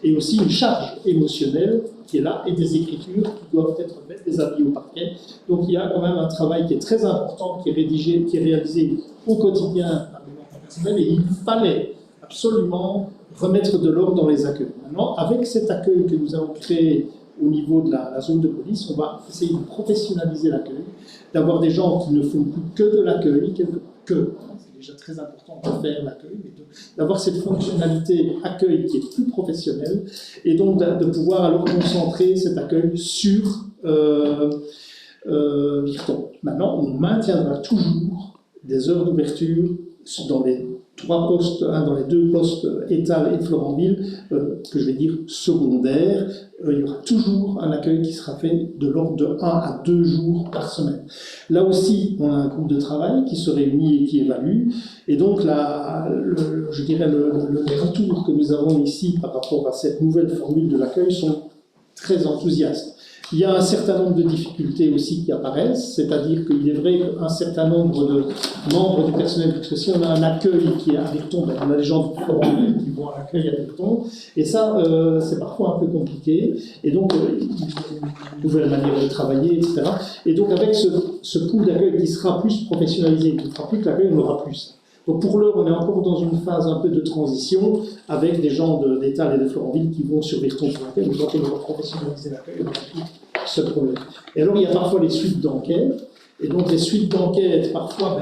Et aussi une charge émotionnelle qui est là, et des écritures qui doivent être faites, des avis au parquet. Donc il y a quand même un travail qui est très important, qui est rédigé, qui est réalisé au quotidien par les membres personnels, et il fallait absolument remettre de l'ordre dans les accueils. Maintenant, avec cet accueil que nous avons créé au niveau de la zone de police, on va essayer de professionnaliser l'accueil, d'avoir des gens qui ne font plus que de l'accueil, c'est déjà très important de faire l'accueil, mais d'avoir cette fonctionnalité accueil qui est plus professionnelle, et donc de pouvoir alors concentrer cet accueil sur Virton. Maintenant, on maintiendra toujours des heures d'ouverture dans les trois postes, dans les deux postes Étal et Florentville, que je vais dire secondaires. Il y aura toujours un accueil qui sera fait de l'ordre de 1 à 2 jours par semaine. Là aussi, on a un groupe de travail qui se réunit et qui évalue. Et donc, je dirais les retours que nous avons ici par rapport à cette nouvelle formule de l'accueil sont très enthousiastes. Il y a un certain nombre de difficultés aussi qui apparaissent, c'est-à-dire qu'il est vrai qu'un certain nombre de membres du personnel, parce que si on a un accueil qui est à Virton, ben on a des gens de Florentville qui vont à l'accueil à Virton, et ça, c'est parfois un peu compliqué, et donc, une nouvelle manière de travailler, etc. Et donc, avec ce pool d'accueil qui sera plus professionnalisé, qui ne fera plus que l'accueil, on aura plus. Donc pour l'heure, on est encore dans une phase un peu de transition avec des gens d'Étal et de Florentville qui vont sur Virton pour l'accueil, mais quand on va professionnaliser l'accueil, on n'a plus ce problème. Et alors il y a parfois les suites d'enquête, et donc les suites d'enquête, parfois,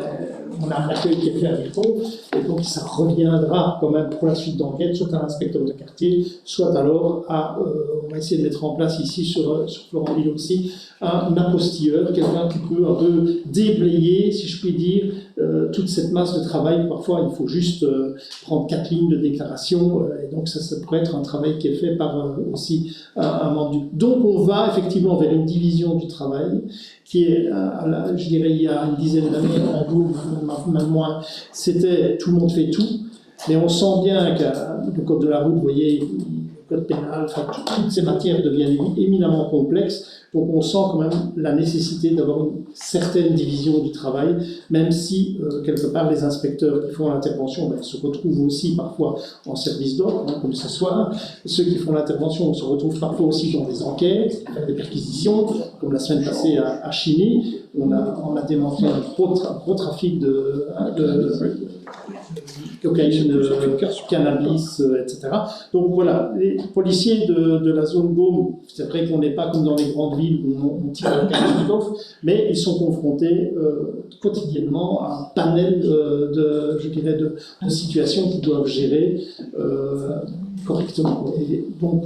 on a un accueil qui est fait à Virton, et donc ça reviendra quand même pour la suite d'enquête, soit à l'inspecteur de quartier, soit alors on va essayer de mettre en place ici sur Florentville aussi, un apostilleur, quelqu'un qui peut un peu déblayer, si je puis dire, toute cette masse de travail. Parfois, il faut juste prendre 4 lignes de déclaration, et donc ça pourrait être un travail qui est fait par aussi un membre du... Donc on va effectivement vers une division du travail, qui est, je dirais, il y a une dizaine d'années, en gros, même moins, c'était tout le monde fait tout, mais on sent bien que le code de la route, vous voyez, le code pénal, enfin, toutes ces matières deviennent éminemment complexes, donc on sent quand même la nécessité d'avoir une certaine division du travail, même si, quelque part, les inspecteurs qui font l'intervention se retrouvent aussi parfois en service d'ordre, comme ce soit. Ceux qui font l'intervention se retrouvent parfois aussi dans des enquêtes, des perquisitions, comme la semaine passée à Chigny, on a démantelé un gros trafic de cocaïne, cannabis, etc. Donc voilà, les policiers de la zone Gaume, c'est vrai qu'on n'est pas comme dans les grandes villes où on tire la Kalachnikov, mais ils sont confrontés quotidiennement à un panel de situations qu'ils doivent gérer correctement. Et donc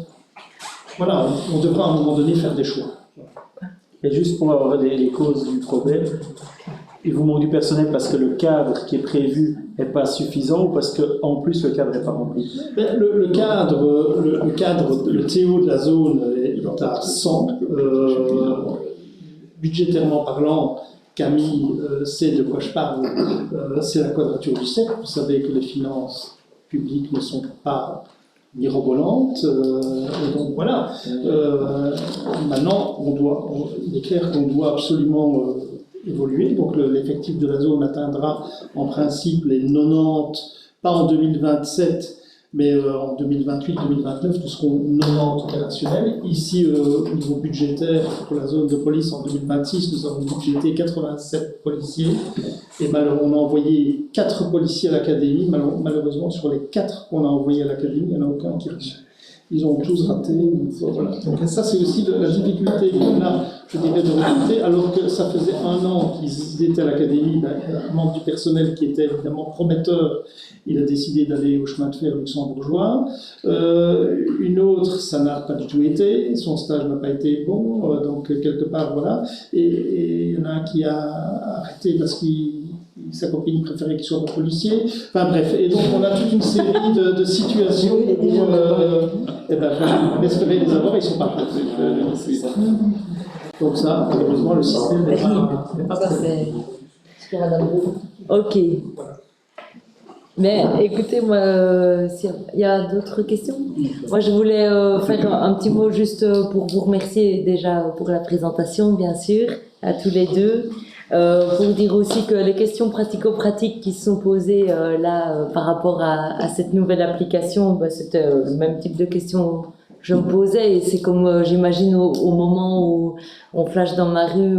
voilà, on devra à un moment donné faire des choix. Et juste pour avoir les causes du problème, il vous manque du personnel parce que le cadre qui est prévu n'est pas suffisant ou parce qu'en plus le cadre n'est pas rempli? Le cadre, le TO de la zone est à 100. Budgétairement parlant, Camille sait de quoi je parle. C'est la quadrature du cercle. Vous savez que les finances publiques ne sont pas mirobolantes. Et donc voilà. Maintenant, il est clair qu'on doit absolument évoluer. Donc l'effectif de la zone atteindra en principe les 90, pas en 2027, mais en 2028-2029, nous serons 90 opérationnels. Ici, au niveau budgétaire, pour la zone de police, en 2026, nous avons budgété 87 policiers. Et on a envoyé 4 policiers à l'académie. Malheureusement, sur les 4 qu'on a envoyés à l'académie, il n'y en a aucun qui reçoit. Ils ont tous raté. Voilà. Donc ça, c'est aussi la difficulté qu'on a, je dirais, de recruter, alors que ça faisait 1 an qu'ils étaient à l'académie. Un membre du personnel qui était évidemment prometteur, il a décidé d'aller au chemin de fer luxembourgeois. Une autre, ça n'a pas du tout été, son stage n'a pas été bon, donc quelque part, voilà. Et il y en a un qui a arrêté parce qu'il sa copine préférait qu'il soit policier. Enfin bref, et donc on a toute une série de situations où on espérait les avoir, ils ne sont pas prêts. Donc ça, malheureusement, le système n'est pas prêt. Ok. Mais écoutez, moi, s'il y a d'autres questions, moi je voulais faire un petit mot juste pour vous remercier déjà pour la présentation, bien sûr, à tous les deux, Pour dire aussi que les questions pratico-pratiques qui se sont posées par rapport à cette nouvelle application, c'était le même type de questions que je me posais, et c'est comme j'imagine au moment où on flash dans ma rue,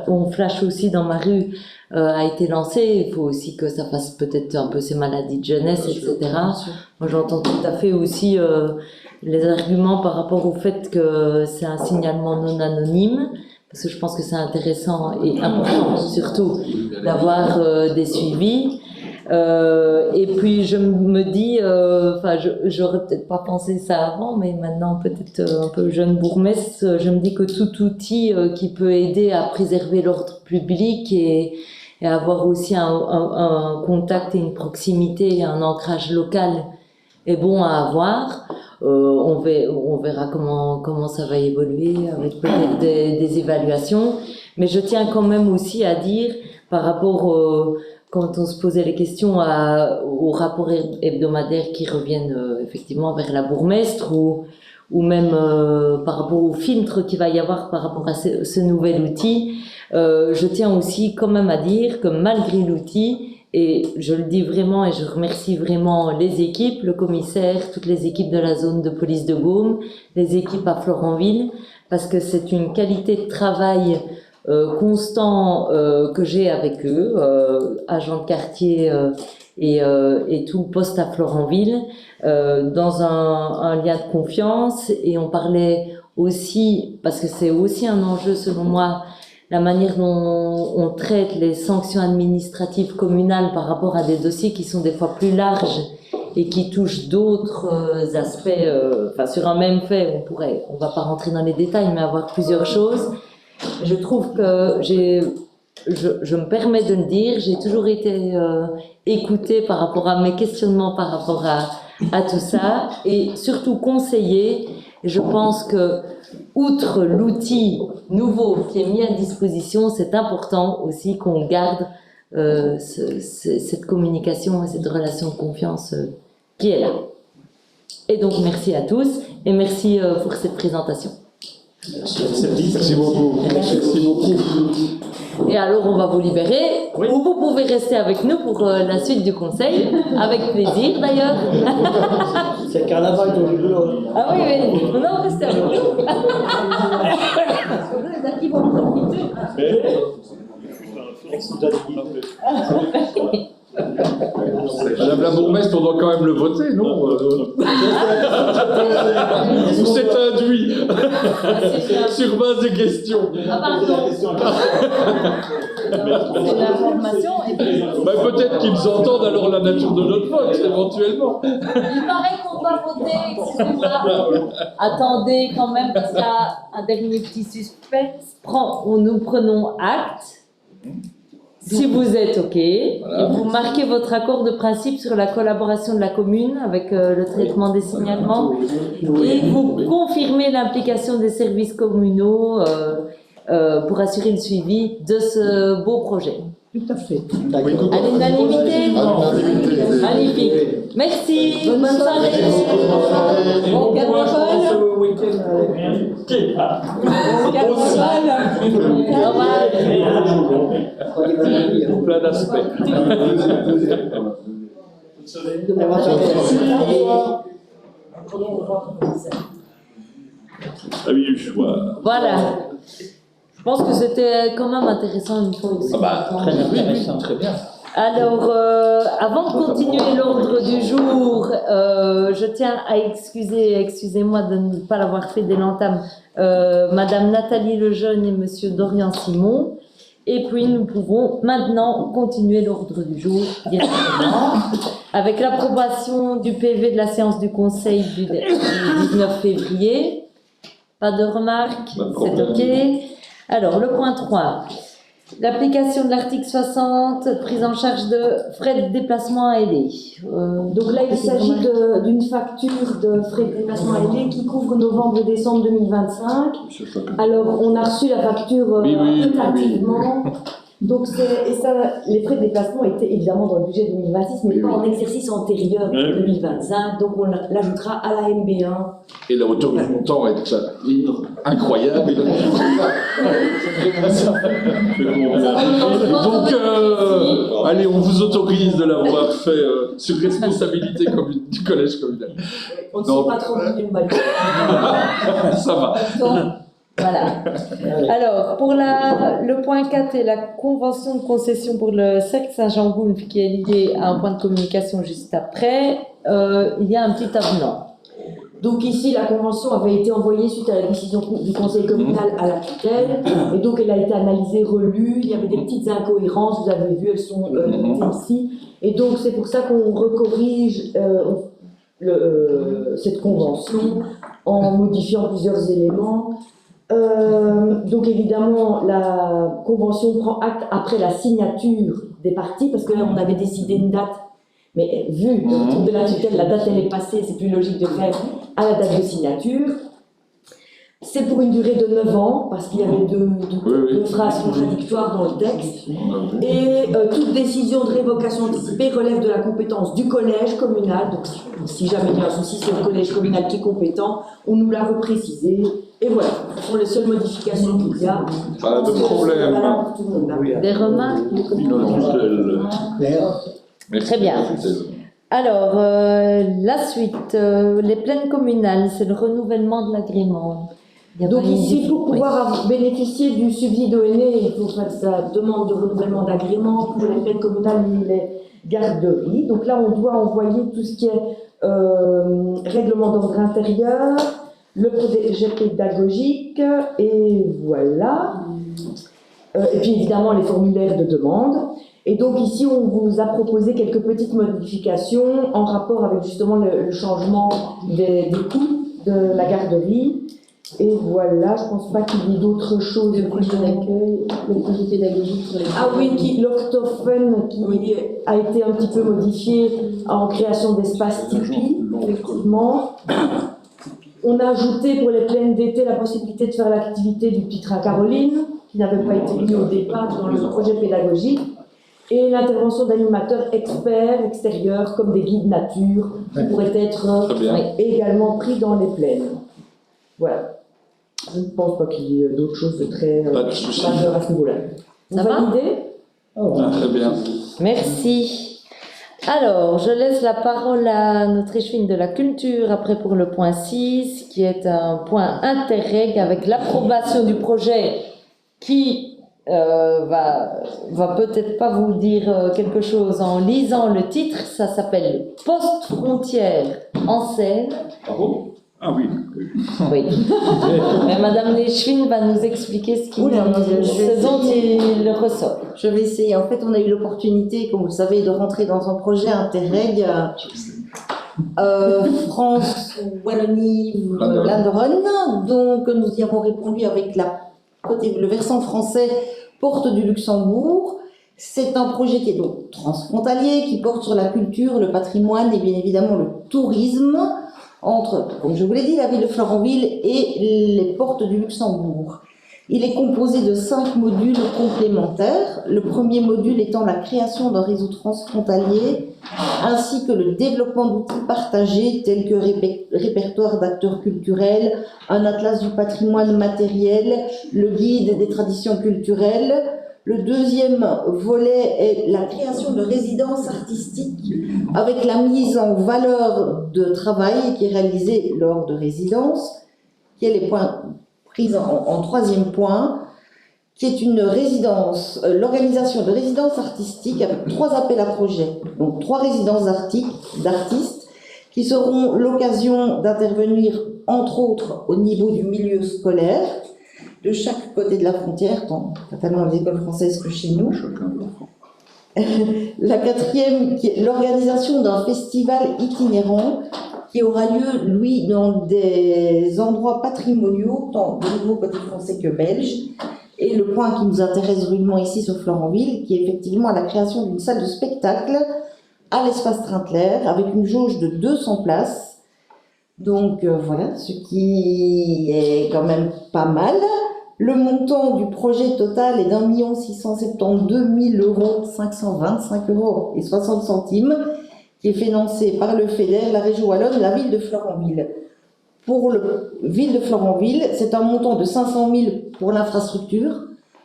on flash aussi dans ma rue a été lancé, il faut aussi que ça fasse peut-être un peu ces maladies de jeunesse, etc. Moi j'entends tout à fait aussi les arguments par rapport au fait que c'est un signalement non anonyme, parce que je pense que c'est intéressant et important surtout d'avoir des suivis. Et puis je me dis, j'aurais peut-être pas pensé ça avant, mais maintenant peut-être un peu jeune bourgmestre, je me dis que tout outil qui peut aider à préserver l'ordre public et avoir aussi un contact et une proximité et un ancrage local est bon à avoir. On verra comment ça va évoluer avec peut-être des évaluations, mais je tiens quand même aussi à dire par rapport quand on se posait les questions aux rapports hebdomadaires qui reviennent effectivement vers la bourgmestre ou même par rapport au filtre qu'il va y avoir par rapport à ce nouvel outil, je tiens aussi quand même à dire que malgré l'outil, et je le dis vraiment et je remercie vraiment les équipes, le commissaire, toutes les équipes de la zone de police de Gaume, les équipes à Florenville, parce que c'est une qualité de travail constant que j'ai avec eux, agents de quartier et tout le poste à Florenville, dans un lien de confiance. Et on parlait aussi, parce que c'est aussi un enjeu selon moi, la manière dont on traite les sanctions administratives communales par rapport à des dossiers qui sont des fois plus larges et qui touchent d'autres aspects, sur un même fait, on va pas rentrer dans les détails, mais avoir plusieurs choses. Je trouve que je me permets de le dire, j'ai toujours été écoutée par rapport à mes questionnements par rapport à tout ça, et surtout conseillée. Et je pense que, outre l'outil nouveau qui est mis à disposition, c'est important aussi qu'on garde cette communication et cette relation de confiance qui est là. Et donc merci à tous et merci pour cette présentation. Merci beaucoup. Merci beaucoup. Et alors on va vous libérer, ou vous pouvez rester avec nous pour la suite du conseil, avec plaisir d'ailleurs. C'est le carnaval dont je veux. Ah oui, oui, non, restez avec nous. Les acquis vont profiter. Madame la bourgmestre, on doit quand même le voter, non? Ou c'est induit sur base de questions? Ah pardon. C'est l'information. Peut-être qu'ils entendent alors la nature de notre vote, éventuellement. Il paraît qu'on doit voter, excusez-moi. Attendez quand même, parce qu'il y a un dernier petit suspense. Nous prenons acte. Si vous êtes OK, voilà. Et vous marquez votre accord de principe sur la collaboration de la commune avec le traitement des signalements et vous confirmez l'implication des services communaux pour assurer le suivi de ce beau projet. Tout à fait. À l'unanimité. Magnifique. Merci. Bonne soirée. Bon carnaval. Au revoir. Plein d'aspects. Avis du choix. Voilà. Je pense que c'était quand même intéressant une fois aussi. Très intéressant, très bien. Alors, avant de continuer l'ordre du jour, je tiens à excusez-moi de ne pas l'avoir fait dès l'entame, Madame Nathalie Lejeune et Monsieur Dorian Simon. Et puis, nous pouvons maintenant continuer l'ordre du jour directement avec l'approbation du PV de la séance du Conseil du 19 février. Pas de remarques, c'est OK. Alors, le point 3. L'application de l'article 60, prise en charge de frais de déplacement aidés. Donc là, il s'agit d'une facture de frais de déplacement aidés qui couvre novembre et décembre 2025. Alors, on a reçu la facture tardivement. Donc, les frais de déplacement étaient évidemment dans le budget 2026, mais pas en exercice antérieur 2025. Donc, on l'ajoutera à la MB1. Et la hauteur du montant est incroyable. Donc, allez, on vous autorise de l'avoir fait sur responsabilité du collège communal. On ne sait pas trop une balle. Ça va. Voilà. Alors, pour le point 4 et la convention de concession pour le cercle Saint-Jean-Goulf, qui est lié à un point de communication juste après, il y a un petit avenant. Donc ici, la convention avait été envoyée suite à la décision du conseil communal à la tutelle, et donc elle a été analysée, relue, il y avait des petites incohérences, vous avez vu, elles sont notées ici, et donc c'est pour ça qu'on recorrige cette convention en modifiant plusieurs éléments. Donc évidemment, la convention prend acte après la signature des parties, parce que là on avait décidé une date, mais vu le type de la tutelle, la date elle est passée, c'est plus logique de faire à la date de signature. C'est pour une durée de 9 ans, parce qu'il y avait deux phrases contradictoires dans le texte. Et toute décision de révocation anticipée relève de la compétence du collège communal. Donc si jamais il y a un souci, c'est le collège communal qui est compétent. On nous l'a reprécisé. Et voilà, ce sont les seules modifications qu'il y a. Pas de problème. Des remarques? Très bien. Alors, la suite, les plaines communales, c'est le renouvellement de l'agrément. Donc ici, pour pouvoir bénéficier du subside ONE, il faut faire sa demande de renouvellement d'agrément pour les plaines communales et les garderies. Donc là, on doit envoyer tout ce qui est règlement d'ordre intérieur, le projet pédagogique, et voilà. Et puis évidemment, les formulaires de demande. Et donc ici, on vous a proposé quelques petites modifications en rapport avec justement le changement des coûts de la garderie. Et voilà, je ne pense pas qu'il y ait d'autres choses. Le projet d'accueil, le projet pédagogique sur les... Ah oui, l'Octofen qui a été un petit peu modifié en création d'espaces Tipeee, effectivement. On a ajouté pour les plaines d'été la possibilité de faire l'activité du petit train Caroline, qui n'avait pas été mis au départ dans le projet pédagogique. Et l'intervention d'animateurs experts extérieurs comme des guides nature qui pourraient être également pris dans les plaines. Voilà. Je ne pense pas qu'il y ait d'autres choses de très majeures à ce niveau-là. Ça va? Très bien. Merci. Alors, je laisse la parole à notre échevine de la culture, après pour le point 6, qui est un point interreg avec l'approbation du projet qui va peut-être pas vous dire quelque chose en lisant le titre. Ça s'appelle Post-frontière en Seine. Ah bon? Ah oui. Oui. Mais Madame Léchevin va nous expliquer ce dont il ressort. Je vais essayer. En fait, on a eu l'opportunité, comme vous le savez, de rentrer dans un projet Interreg France, Wallonie, Flandre. Donc, nous y avons répondu avec le versant français Porte du Luxembourg. C'est un projet qui est donc transfrontalier, qui porte sur la culture, le patrimoine et bien évidemment le tourisme, entre, comme je vous l'ai dit, la ville de Florenville et les portes du Luxembourg. Il est composé de 5 modules complémentaires. Le premier module étant la création d'un réseau transfrontalier, ainsi que le développement d'outils partagés tels que répertoire d'acteurs culturels, un atlas du patrimoine matériel, le guide des traditions culturelles. Le deuxième volet est la création de résidences artistiques avec la mise en valeur de travail qui est réalisé lors de résidences, qui est les points pris en troisième point, qui est une résidence, l'organisation de résidences artistiques avec 3 appels à projets, donc 3 résidences d'artistes qui seront l'occasion d'intervenir entre autres au niveau du milieu scolaire, de chaque côté de la frontière, tant fatalement les écoles françaises que chez nous. La quatrième, qui est l'organisation d'un festival itinérant qui aura lieu, lui, dans des endroits patrimoniaux, tant de nouveau côté français que belge. Et le point qui nous intéresse rudement ici sur Florenville, qui est effectivement la création d'une salle de spectacle à l'espace Trintler, avec une jauge de 200 places. Donc voilà, ce qui est quand même pas mal. Le montant du projet total est d'1 672 525 € et 60 centimes, qui est financé par le FEDER, la région Wallonne, la ville de Florenville. Pour la ville de Florenville, c'est un montant de 500 000 pour l'infrastructure,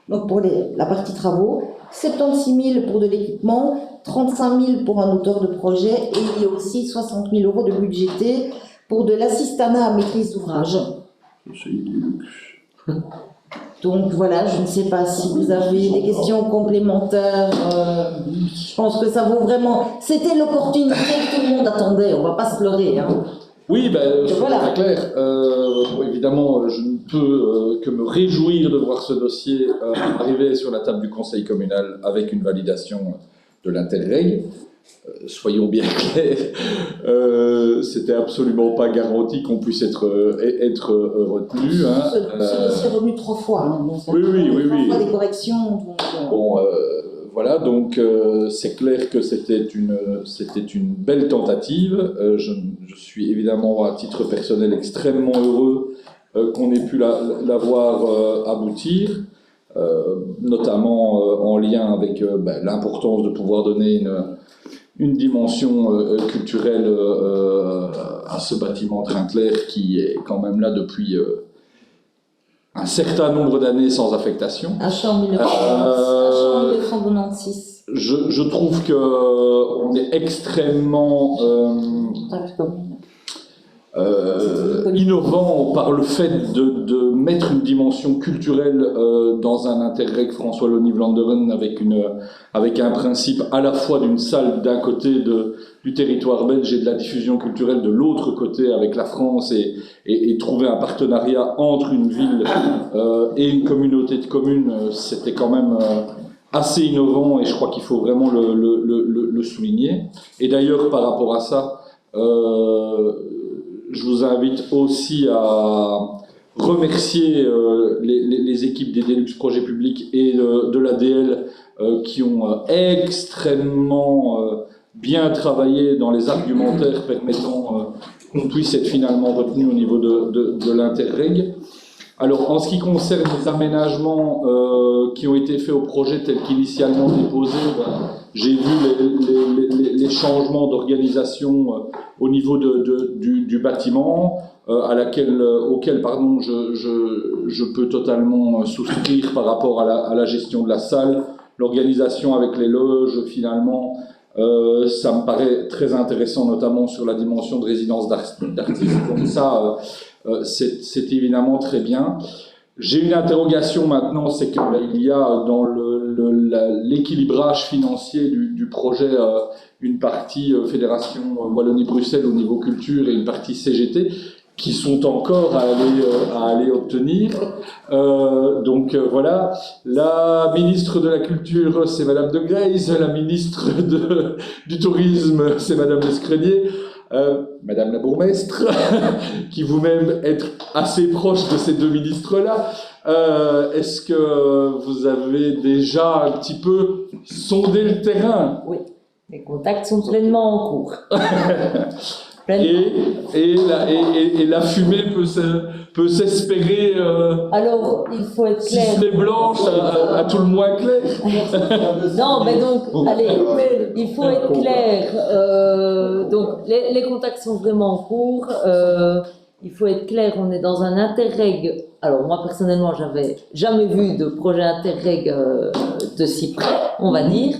donc pour la partie travaux, 76 000 pour de l'équipement, 35 000 pour un auteur de projet, et il y a aussi 60 000 € de budgété pour de l'assistanat à maîtrise d'ouvrage. C'est du luxe. Donc voilà, je ne sais pas si vous avez des questions complémentaires. Je pense que ça vaut vraiment. C'était l'opportunité que tout le monde attendait. On ne va pas se leurrer. Hein. Oui, c'est voilà. très clair. Bon, évidemment, je ne peux que me réjouir de voir ce dossier arriver sur la table du conseil communal avec une validation de l'Interreg. Soyons bien clairs, c'était absolument pas garanti qu'on puisse être retenu. Hein. Ce dossier est revenu 3 fois. Hein, donc oui. 3 fois des corrections. Donc, Bon, voilà, donc c'est clair que c'était une belle tentative. Je suis évidemment, à titre personnel, extrêmement heureux qu'on ait pu la voir aboutir, notamment en lien avec l'importance de pouvoir donner une dimension culturelle à ce bâtiment Trinclair qui est quand même là depuis un certain nombre d'années sans affectation. Achat en 1996. Je trouve qu'on est extrêmement innovant par le fait de mettre une dimension culturelle dans un Interreg François Wallonie-Vlaanderen avec un principe à la fois d'une salle d'un côté du territoire belge et de la diffusion culturelle de l'autre côté avec la France et trouver un partenariat entre une ville et une communauté de communes, c'était quand même assez innovant et je crois qu'il faut vraiment le souligner. Et d'ailleurs par rapport à ça, je vous invite aussi à remercier les équipes des Deluxe Projets Publics et de l'ADL qui ont extrêmement bien travaillé dans les argumentaires permettant qu'on puisse être finalement retenu au niveau de l'Interreg. Alors, en ce qui concerne les aménagements qui ont été faits au projet tel qu'initialement déposé, j'ai vu les changements d'organisation au niveau du bâtiment, auquel je peux totalement souscrire par rapport à la gestion de la salle, l'organisation avec les loges, finalement, ça me paraît très intéressant, notamment sur la dimension de résidence d'artistes. Donc ça, c'est évidemment très bien. J'ai une interrogation maintenant, c'est qu'il y a dans l'équilibrage financier du projet une partie Fédération Wallonie-Bruxelles au niveau culture et une partie CGT qui sont encore à aller obtenir. Donc voilà, la ministre de la Culture, c'est Madame de Greyse, la ministre du Tourisme, c'est Madame Lescrenier. Madame la bourgmestre, qui vous-même êtes assez proche de ces deux ministres-là, est-ce que vous avez déjà un petit peu sondé le terrain? Oui, les contacts sont pleinement en cours. Et la fumée peut s'espérer alors, il faut être clair. Si ce n'est blanche, à tout le moins clair. Non, mais donc, allez, il faut être clair. Donc, les contacts sont vraiment en cours. Il faut être clair, on est dans un Interreg. Alors, moi, personnellement, j'avais jamais vu de projet Interreg de si près, on va dire.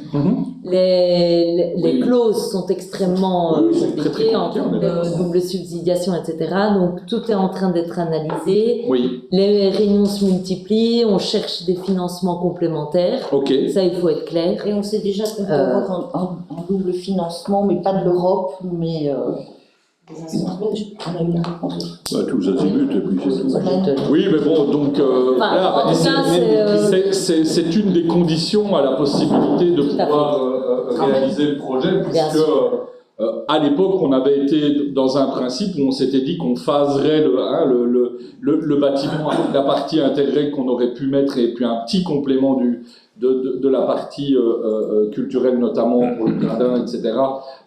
Les clauses sont extrêmement compliquées en termes de double subsidiation, etc. Donc, tout est en train d'être analysé. Oui. Les réunions se multiplient, on cherche des financements complémentaires. Okay. Ça, il faut être clair. Et on sait déjà qu'on peut avoir un double financement, mais pas de l'Europe, mais des instances belges. On a eu la réponse. Tous azimuts, et puis c'est tout. Oui, mais bon, donc c'est une des conditions à la possibilité de pouvoir réaliser le projet, puisque à l'époque, on avait été dans un principe où on s'était dit qu'on phaserait le bâtiment avec la partie Interreg qu'on aurait pu mettre et puis un petit complément de la partie culturelle, notamment pour le gradin, etc.,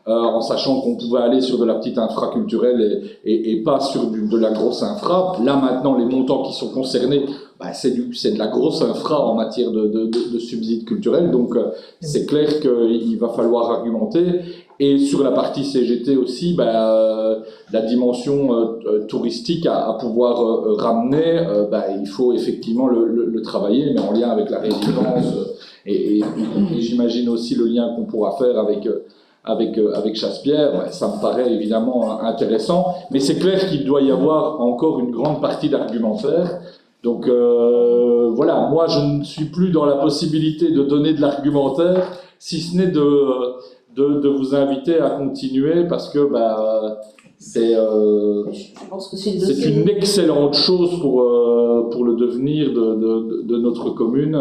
en sachant qu'on pouvait aller sur de la petite infra culturelle et pas sur de la grosse infra. Là, maintenant, les montants qui sont concernés, bah, c'est de la grosse infra en matière de subsides culturels, donc c'est clair qu'il va falloir argumenter. Et sur la partie CGT aussi, bah, la dimension touristique à pouvoir ramener, bah, il faut effectivement le travailler, mais en lien avec la résidence et j'imagine aussi le lien qu'on pourra faire avec Chassepierre. Ouais, ça me paraît évidemment intéressant, mais c'est clair qu'il doit y avoir encore une grande partie d'argumentaire. Donc voilà, moi je ne suis plus dans la possibilité de donner de l'argumentaire, si ce n'est de vous inviter à continuer, parce que bah, c'est une excellente chose pour le devenir de notre commune,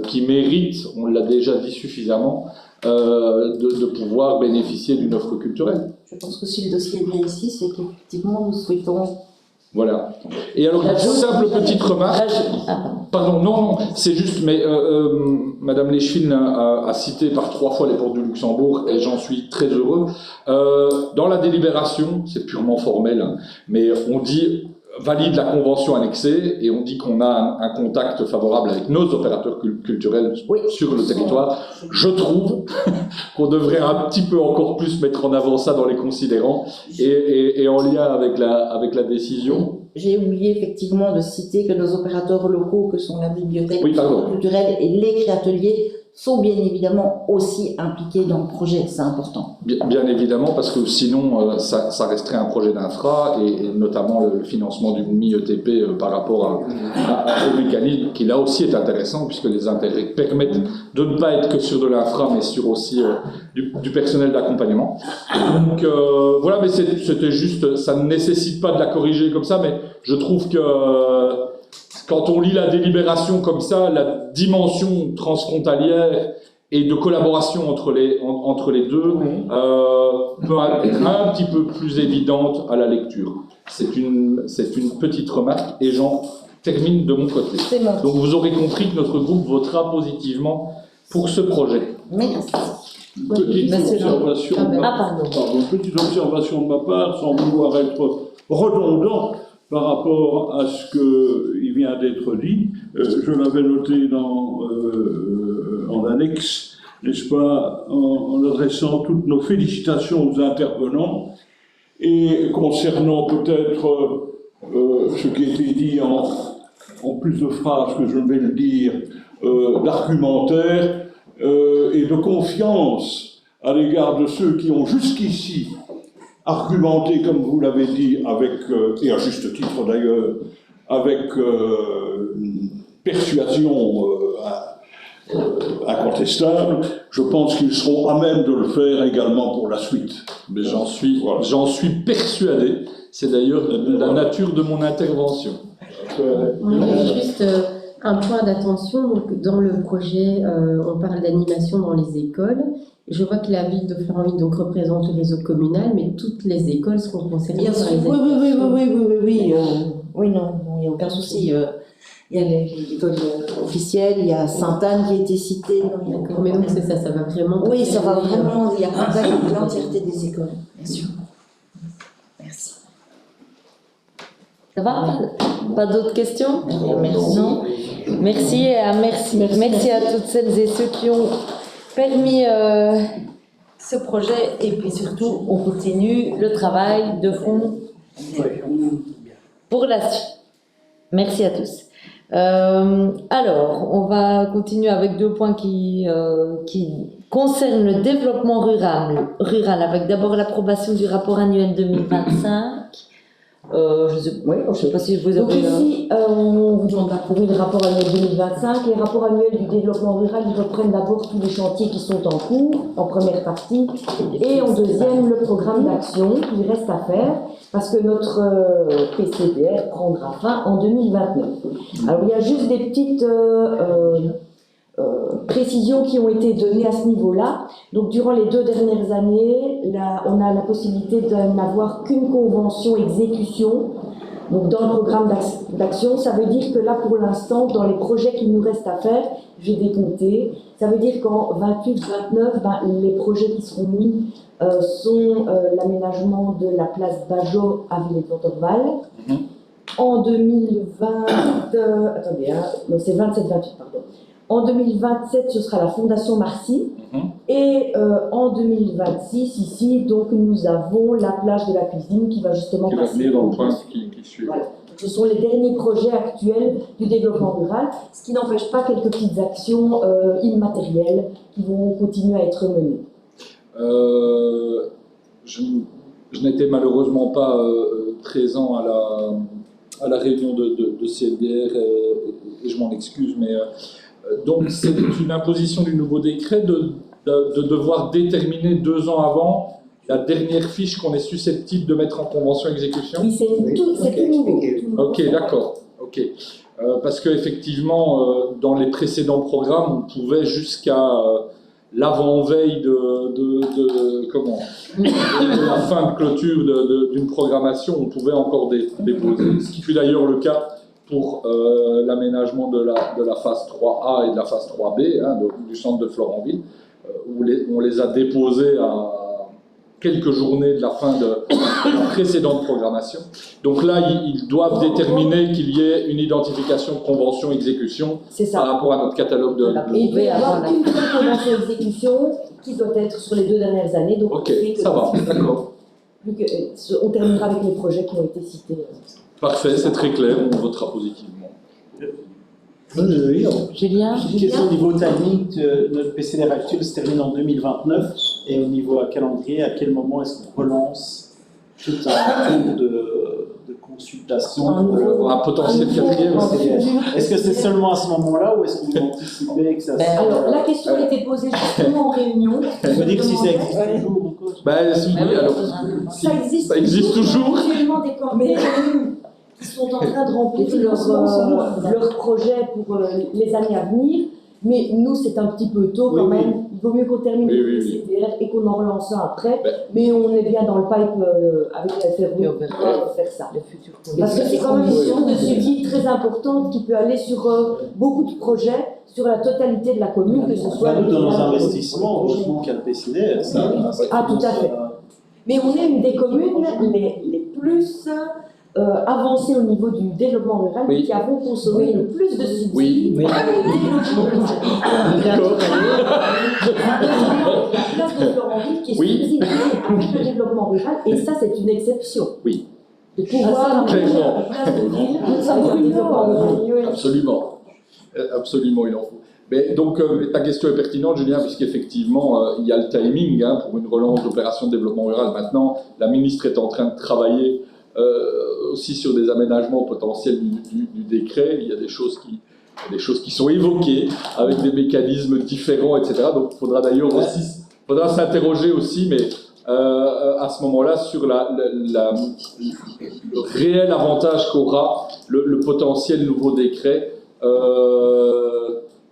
qui mérite, on l'a déjà dit suffisamment, de pouvoir bénéficier d'une offre culturelle. Je pense que si le dossier est bien ici, c'est qu'effectivement nous souhaitons... Voilà. Et alors, une simple petite remarque. Pardon, non, c'est juste, mais Madame Leschvin a cité par 3 fois les portes du Luxembourg, et j'en suis très heureux. Dans la délibération, c'est purement formel, hein, mais on dit valide la convention annexée, et on dit qu'on a un contact favorable avec nos opérateurs culturels sur le territoire. Je trouve qu'on devrait un petit peu encore plus mettre en avant ça dans les considérants, et en lien avec la décision. J'ai oublié effectivement de citer que nos opérateurs locaux, que sont la bibliothèque culturelle et les créateliers, sont bien évidemment aussi impliqués dans le projet, c'est important. Bien évidemment, parce que sinon ça resterait un projet d'infra, et notamment le financement du mi-ETP par rapport au mécanisme, qui là aussi est intéressant, puisque les intérêts permettent de ne pas être que sur de l'infra, mais sur aussi du personnel d'accompagnement. Donc voilà, mais c'était juste, ça ne nécessite pas de la corriger comme ça, mais je trouve que quand on lit la délibération comme ça, la dimension transfrontalière et de collaboration entre les deux peut être un petit peu plus évidente à la lecture. C'est une petite remarque, et j'en termine de mon côté. Donc vous aurez compris que notre groupe votera positivement pour ce projet. Merci. Petite observation de ma part, sans vouloir être redondant par rapport à ce qu'il vient d'être dit. Je l'avais noté en annexe, n'est-ce pas, en adressant toutes nos félicitations aux intervenants, et concernant peut-être ce qui a été dit en plus de phrases que je vais le dire, d'argumentaire et de confiance à l'égard de ceux qui ont jusqu'ici argumenté, comme vous l'avez dit, et à juste titre d'ailleurs, avec persuasion incontestable. Je pense qu'ils seront à même de le faire également pour la suite. Mais j'en suis persuadé. C'est d'ailleurs la nature de mon intervention. Juste un point d'attention. Donc, dans le projet, on parle d'animation dans les écoles. Je vois que la ville de Florentine donc représente le réseau communal, mais toutes les écoles seront concernées par les animations. Oui, non, il n'y a aucun souci. Il y a l'école officielle, il y a Sainte-Anne qui a été citée. D'accord, mais donc c'est ça, ça va vraiment... Oui, ça va vraiment, il y a contact avec l'entièreté des écoles, bien sûr. Merci. Ça va? Pas d'autres questions? Merci. Non. Merci à toutes celles et ceux qui ont permis ce projet, et puis surtout on continue le travail de fond pour la suite. Merci à tous. Alors, on va continuer avec 2 points qui concernent le développement rural avec d'abord l'approbation du rapport annuel 2025. Je ne sais pas si vous avez... Donc ici, on vous demande d'approuver le rapport annuel 2025. Les rapports annuels du développement rural, ils reprennent d'abord tous les chantiers qui sont en cours, en première partie, et en deuxième, le programme d'action qu'il reste à faire, parce que notre PCDR prendra fin en 2029. Alors il y a juste des petites précisions qui ont été données à ce niveau-là. Donc durant les 2 dernières années, on a la possibilité de n'avoir qu'une convention exécution Donc dans le programme d'action, ça veut dire que là pour l'instant, dans les projets qu'il nous reste à faire, j'ai décompté, ça veut dire qu'en 28-29, les projets qui seront mis sont l'aménagement de la place Bajot à Villers-de-Dorval. En 2020, non c'est 27-28 pardon. En 2027, ce sera la Fondation Marcy. Et en 2026, ici, donc, nous avons la plage de la cuisine qui va justement Qui va passer. venir dans le point qui suit. Voilà. Ce sont les derniers projets actuels du développement rural, ce qui n'empêche pas quelques petites actions immatérielles qui vont continuer à être menées. Je n'étais malheureusement pas présent à la réunion de CLDR et je m'en excuse, mais donc c'est une imposition du nouveau décret de devoir déterminer 2 ans avant la dernière fiche qu'on est susceptible de mettre en convention exécution. Oui, c'est tout nouveau. Ok, d'accord. Ok. Parce qu'effectivement, dans les précédents programmes, on pouvait jusqu'à l'avant-veille de la fin de clôture d'une programmation, on pouvait encore déposer. Ce qui fut d'ailleurs le cas pour l'aménagement de la phase 3A et de la phase 3B du centre de Florenville, où on les a déposés à quelques journées de la fin de la précédente programmation. Donc là, ils doivent déterminer qu'il y ait une identification de convention exécution par rapport à notre catalogue de... Et il doit y avoir une seule convention exécution qui doit être sur les 2 dernières années. Donc ok, ça va, d'accord. On terminera avec les projets qui ont été cités. Parfait, c'est très clair, on votera positivement. Julien? Une question au niveau timing, notre PCDR actuel se termine en 2029 et au niveau calendrier, à quel moment est-ce qu'on relance tout un tour de consultation Un potentiel 4e. Est-ce que c'est seulement à ce moment-là ou est-ce que vous anticipez que ça se... Alors la question a été posée justement en réunion. Je veux dire si ça existe toujours. Ça existe toujours. Actuellement des communes qui sont en train de remplir leurs projets pour les années à venir. Mais nous, c'est un petit peu tôt quand même. Il vaut mieux qu'on termine le CDR et qu'on en relance un après. Mais on est bien dans le pipe avec la FRU pour faire ça. Parce que c'est quand même une source de subsides très importante qui peut aller sur beaucoup de projets, sur la totalité de la commune, que ce soit... Dans nos investissements, heureusement qu'il y a le PCDR. Ah, tout à fait. Mais on est une des communes les plus... avancées au niveau du développement rural, qui avons consommé le plus de subsides. La place de Florenville qui est subsidiée avec le développement rural, et ça c'est une exception. Oui. De pouvoir clairement. la place de ville avec le développement rural. Absolument. Absolument, il en faut. Mais donc, ta question est pertinente, Julien, puisqu'effectivement, il y a le timing pour une relance d'opération de développement rural. Maintenant, la ministre est en train de travailler aussi sur des aménagements potentiels du décret. Il y a des choses qui sont évoquées avec des mécanismes différents, etc. Donc, il faudra d'ailleurs aussi s'interroger aussi, mais à ce moment-là, sur le réel avantage qu'aura le potentiel nouveau décret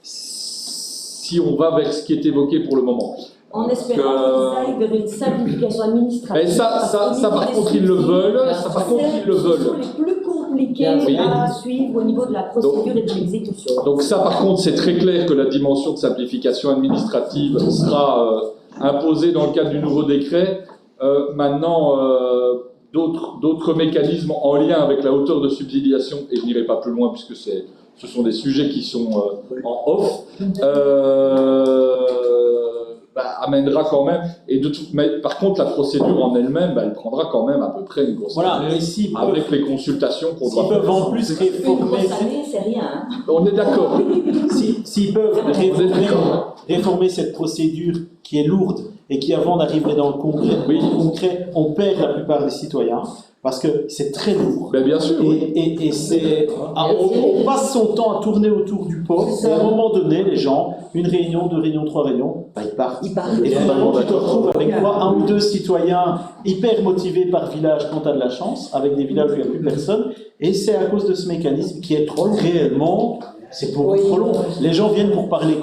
si on va vers ce qui est évoqué pour le moment. En espérant qu'ils aillent vers une simplification administrative. Et ça par contre, ils le veulent. Ça, par contre, ils le veulent. Ce sont les plus compliqués à suivre au niveau de la procédure et de l'exécution. Donc ça, par contre, c'est très clair que la dimension de simplification administrative sera imposée dans le cadre du nouveau décret. Maintenant, d'autres mécanismes en lien avec la hauteur de subsidiation, et je n'irai pas plus loin puisque ce sont des sujets qui sont en off, amènera quand même, mais par contre la procédure en elle-même, elle prendra quand même à peu près une grosse année, avec les consultations qu'on doit faire. S'ils peuvent en plus réformer... Une grosse année, c'est rien. On est d'accord. S'ils peuvent réformer cette procédure qui est lourde et qui avant d'arriver dans le concret, on perd la plupart des citoyens. Parce que c'est très lourd. Ben bien sûr. Et on passe son temps à tourner autour du pot. Et à un moment donné, les gens, 1 réunion, 2 réunions, 3 réunions, ils partent. Et finalement, tu te retrouves avec 1 ou 2 citoyens hyper motivés par village quand tu as de la chance, avec des villages où il n'y a plus personne. Et c'est à cause de ce mécanisme qui est réellement c'est beaucoup trop long. Les gens viennent pour parler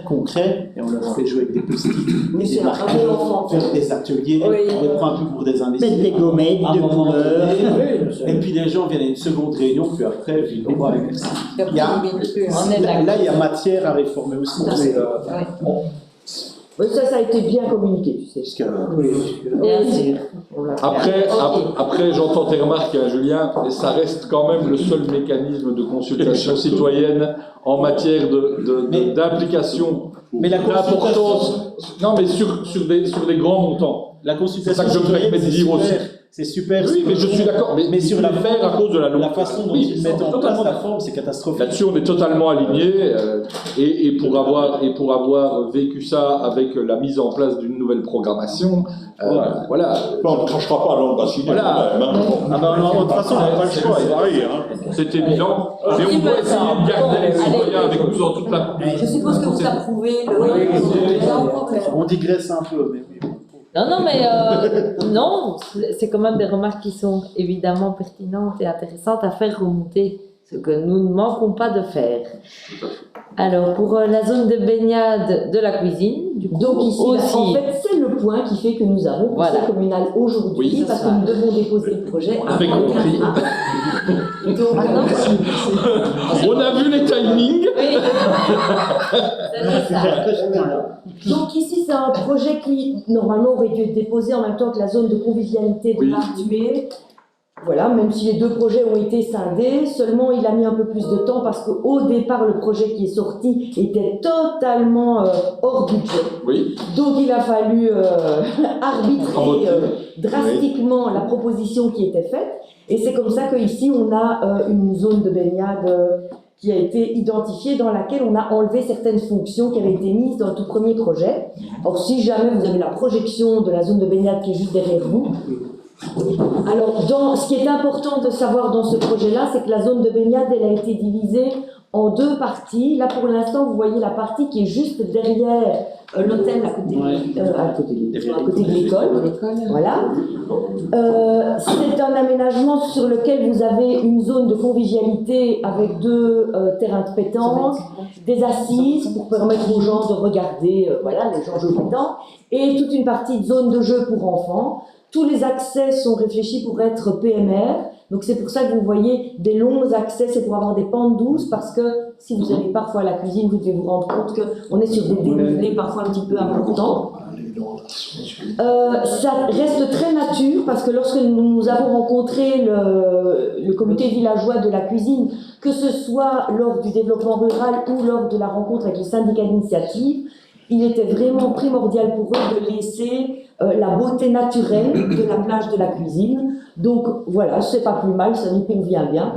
concret et on leur fait jouer avec des post-it, Mais c'est des un marqueurs, vrai enfant. faire des ateliers, Oui. on les prend un peu pour des imbéciles. Mettre des gommettes, À un de moment couleurs. donné, et puis les gens viennent à une seconde réunion, puis après, puis au revoir et merci. Il y a- On est d'accord. Là, il y a matière à réformer aussi. Mais, Mais ça a été bien communiqué, tu sais. parce que, Bien sûr. Après, j'entends tes remarques, Julien, mais ça reste quand même le seul mécanisme de consultation citoyenne en matière d'implication, mais la d'importance. Non, mais sur des grands montants. la consultation, C'est ça que je me permets de dire aussi. C'est super. Oui, mais je suis d'accord. Mais sur il la faut le faire à cause de la loi. La façon dont Oui, ils mettent en place totalement. la forme, c'est catastrophique. Là-dessus, on est totalement alignés et pour avoir vécu ça avec la mise en place d'une nouvelle programmation, voilà. On ne tranchera pas dans le bassinet Voilà. quand même. Hein. Ah ben, de toute façon, on n'a pas le choix. C'est pareil, hein. C'est évident, mais on doit essayer de garder les citoyens avec nous dans toute la. Je suppose que vous approuvez le. On digresse un peu, mais oui. Non, mais non, c'est quand même des remarques qui sont évidemment pertinentes et intéressantes à faire remonter, ce que nous ne manquons pas de faire. Alors, pour la zone de baignade de la cuisine, du coup, Donc ici, aussi. en fait, c'est le point qui fait que nous avons conseil Voilà. communal aujourd'hui, Oui, parce c'est que ça. nous devons déposer le projet On avait compris. Donc, On a vu les timings. Oui. C'est ça. donc ici, c'est un projet qui, normalement, aurait dû être déposé en même temps que la zone de convivialité de Oui. Martué. Voilà, même si les deux projets ont été scindés, seulement il a mis un peu plus de temps parce qu'au départ, le projet qui est sorti était totalement hors budget. Oui. Donc il a fallu arbitrer Voter. drastiquement la proposition qui était faite. Et c'est comme ça qu'ici, on a une zone de baignade qui a été identifiée, dans laquelle on a enlevé certaines fonctions qui avaient été mises dans le tout premier projet. Or, si jamais vous avez la projection de la zone de baignade qui est juste derrière vous, alors ce qui est important de savoir dans ce projet-là, c'est que la zone de baignade, elle a été divisée en deux parties. Là, pour l'instant, vous voyez la partie qui est juste derrière l'hôtel à côté de l'école. Voilà. C'est un aménagement sur lequel vous avez une zone de convivialité avec deux terrains de pétanque, des assises pour permettre aux gens de regarder les gens jouer au pétanque, et toute une partie de zone de jeu pour enfants. Tous les accès sont réfléchis pour être PMR. Donc c'est pour ça que vous voyez des longs accès, c'est pour avoir des pentes douces, parce que si vous allez parfois à la cuisine, vous devez vous rendre compte qu'on est sur des dénivelés parfois un petit peu importants. Ça reste très nature, parce que lorsque nous avons rencontré le comité villageois de la cuisine, que ce soit lors du développement rural ou lors de la rencontre avec le syndicat d'initiative, il était vraiment primordial pour eux de laisser la beauté naturelle de la plage de la cuisine. Donc voilà, c'est pas plus mal, ça nous convient bien.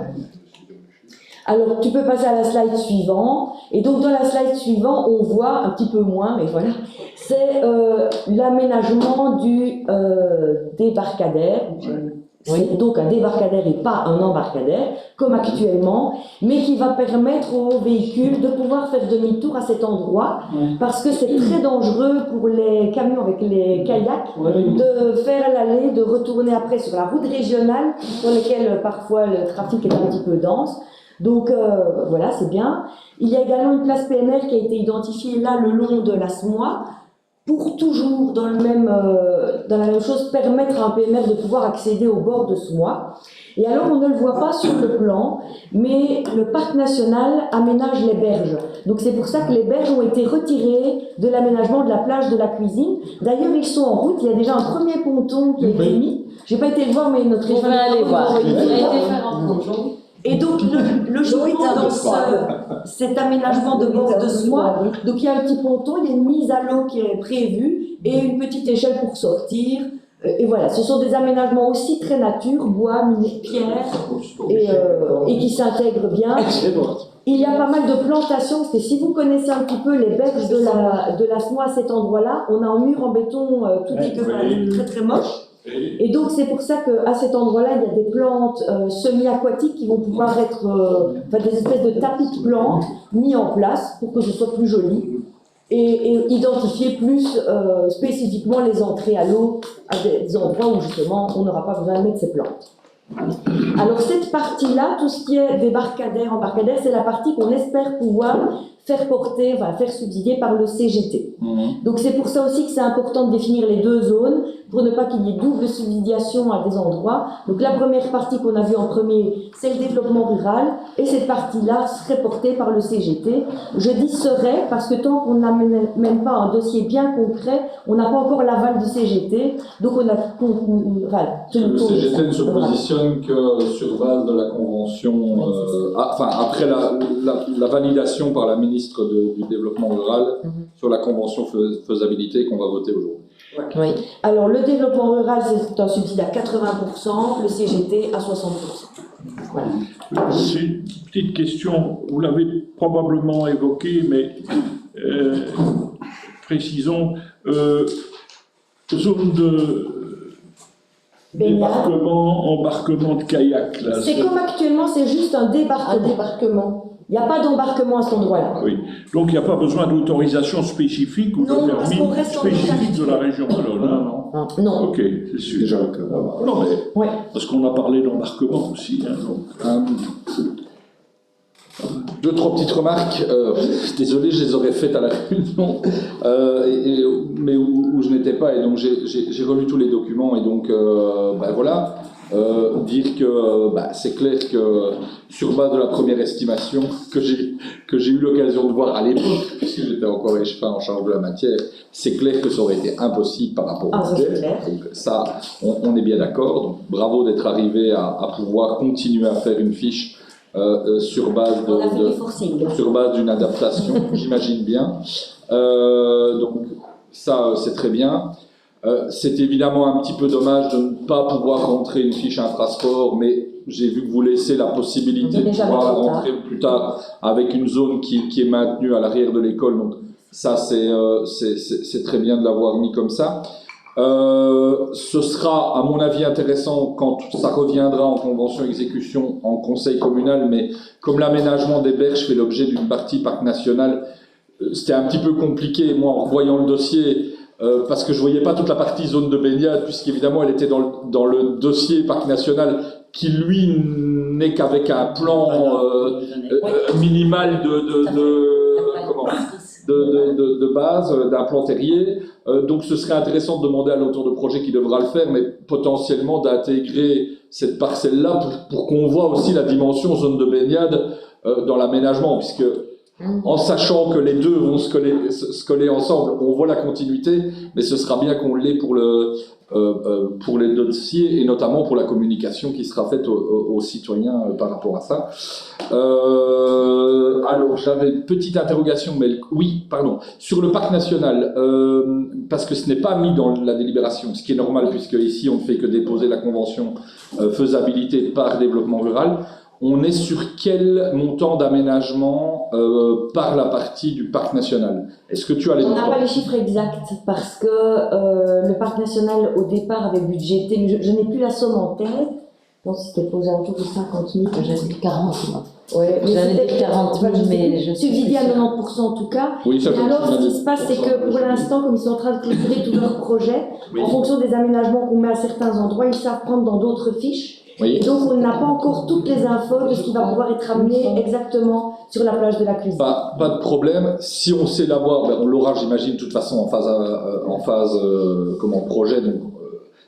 Alors tu peux passer à la slide suivante. Et donc dans la slide suivante, on voit un petit peu moins, mais voilà, c'est l'aménagement du débarcadère. C'est donc un débarcadère et pas un embarcadère, comme actuellement, mais qui va permettre aux véhicules de pouvoir faire demi-tour à cet endroit, parce que c'est très dangereux pour les camions avec les kayaks de faire l'allée, de retourner après sur la route régionale, sur lesquelles parfois le trafic est un petit peu dense. Donc voilà, c'est bien. Il y a également une place PMR qui a été identifiée là le long de la Smois, pour toujours dans la même chose, permettre à un PMR de pouvoir accéder au bord de Smois. Et alors, on ne le voit pas sur le plan, mais le parc national aménage les berges. Donc c'est pour ça que les berges ont été retirées de l'aménagement de la plage de la cuisine. D'ailleurs, ils sont en route, il y a déjà un premier ponton qui a été mis. J'ai pas été le voir, mais notre On va aller voir. Il a été fait un ponton. Et donc, logiquement, dans cet aménagement de bord de Smois, donc il y a un petit ponton, il y a une mise à l'eau qui est prévue et une petite échelle pour sortir. Et voilà, ce sont des aménagements aussi très nature, bois, pierre, et qui s'intègrent bien. Il y a pas mal de plantations, parce que si vous connaissez un petit peu les berges de la Smois à cet endroit-là, on a un mur en béton tout dégueulasse, très très moche. Et donc c'est pour ça qu'à cet endroit-là, il y a des plantes semi-aquatiques qui vont pouvoir être des espèces de tapis de plantes mis en place pour que ce soit plus joli et identifier plus spécifiquement les entrées à l'eau à des endroits où justement on n'aura pas besoin de mettre ces plantes. Alors cette partie-là, tout ce qui est débarcadère, embarcadère, c'est la partie qu'on espère pouvoir faire porter, faire subsidier par le CGT. Donc c'est pour ça aussi que c'est important de définir les deux zones, pour ne pas qu'il y ait double subsidiation à des endroits. Donc la première partie qu'on a vue en premier, c'est le développement rural, et cette partie-là serait portée par le CGT. Je dis serait, parce que tant qu'on n'amène pas un dossier bien concret, on n'a pas encore l'aval du CGT, donc on a... Le CGT ne se positionne que sur base de la convention, après la validation par la ministre du Développement rural sur la convention faisabilité qu'on va voter aujourd'hui. Oui. Alors le développement rural, c'est un subside à 80%, le CGT à 60%. Voilà. C'est une petite question, vous l'avez probablement évoqué, mais précisons, zone de embarquement de kayak. Là, c'est comme actuellement, c'est juste un débarquement. Il n'y a pas d'embarquement à cet endroit-là. Oui. Donc il n'y a pas besoin d'autorisation spécifique ou de permis spécifique de la région Wallonne. Non. Ok, c'est sûr. Déjà le cas. Non, mais parce qu'on a parlé d'embarquement aussi. Deux, trois petites remarques. Désolé, je les aurais faites à la réunion, mais où je n'étais pas. Et donc j'ai relu tous les documents. Et donc voilà. Dire que c'est clair que sur base de la première estimation que j'ai eu l'occasion de voir à l'époque, puisque j'étais encore en charge de la matière, c'est clair que ça aurait été impossible par rapport au budget. Donc ça, on est bien d'accord. Donc bravo d'être arrivé à pouvoir continuer à faire une fiche sur base d'une adaptation, j'imagine bien. Donc ça, c'est très bien. C'est évidemment un petit peu dommage de ne pas pouvoir rentrer une fiche infrasport, mais j'ai vu que vous laissez la possibilité de pouvoir rentrer plus tard avec une zone qui est maintenue à l'arrière de l'école. Donc ça, c'est très bien de l'avoir mis comme ça. Ce sera, à mon avis, intéressant quand ça reviendra en convention exécution en conseil communal, mais comme l'aménagement des berges fait l'objet d'une partie parc national, c'était un petit peu compliqué, moi, en revoyant le dossier, parce que je voyais pas toute la partie zone de baignade, puisqu'évidemment elle était dans le dossier parc national, qui lui n'est qu'avec un plan minimal de base, d'un plan terrier. Donc ce serait intéressant de demander à l'auteur de projet qui devra le faire, mais potentiellement d'intégrer cette parcelle-là pour qu'on voit aussi la dimension zone de baignade dans l'aménagement, puisque en sachant que les deux vont se coller ensemble, on voit la continuité, mais ce sera bien qu'on l'ait pour les dossiers et notamment pour la communication qui sera faite aux citoyens par rapport à ça. Alors, j'avais une petite interrogation, mais sur le parc national, parce que ce n'est pas mis dans la délibération, ce qui est normal puisque ici on ne fait que déposer la convention faisabilité par développement rural. On est sur quel montant d'aménagement par la partie du parc national? Est-ce que tu as les montants? On n'a pas les chiffres exacts parce que le parc national au départ avait budgété, mais je n'ai plus la somme en tête. Non, c'était aux alentours de 50 000. J'avais dit 40 000. Ouais, j'avais dit 40 000, mais je suis subsidié à 90% en tout cas. Oui, ça, et alors, ce qui se passe, c'est que pour l'instant, comme ils sont en train de clôturer tous leurs projets, en fonction des aménagements qu'on met à certains endroits, ils savent prendre dans d'autres fiches. Oui. Et donc, on n'a pas encore toutes les infos de ce qui va pouvoir être amené exactement sur la plage de la cuisine. Pas de problème. Si on sait l'avoir, on l'aura, j'imagine, de toute façon en phase projet. Donc,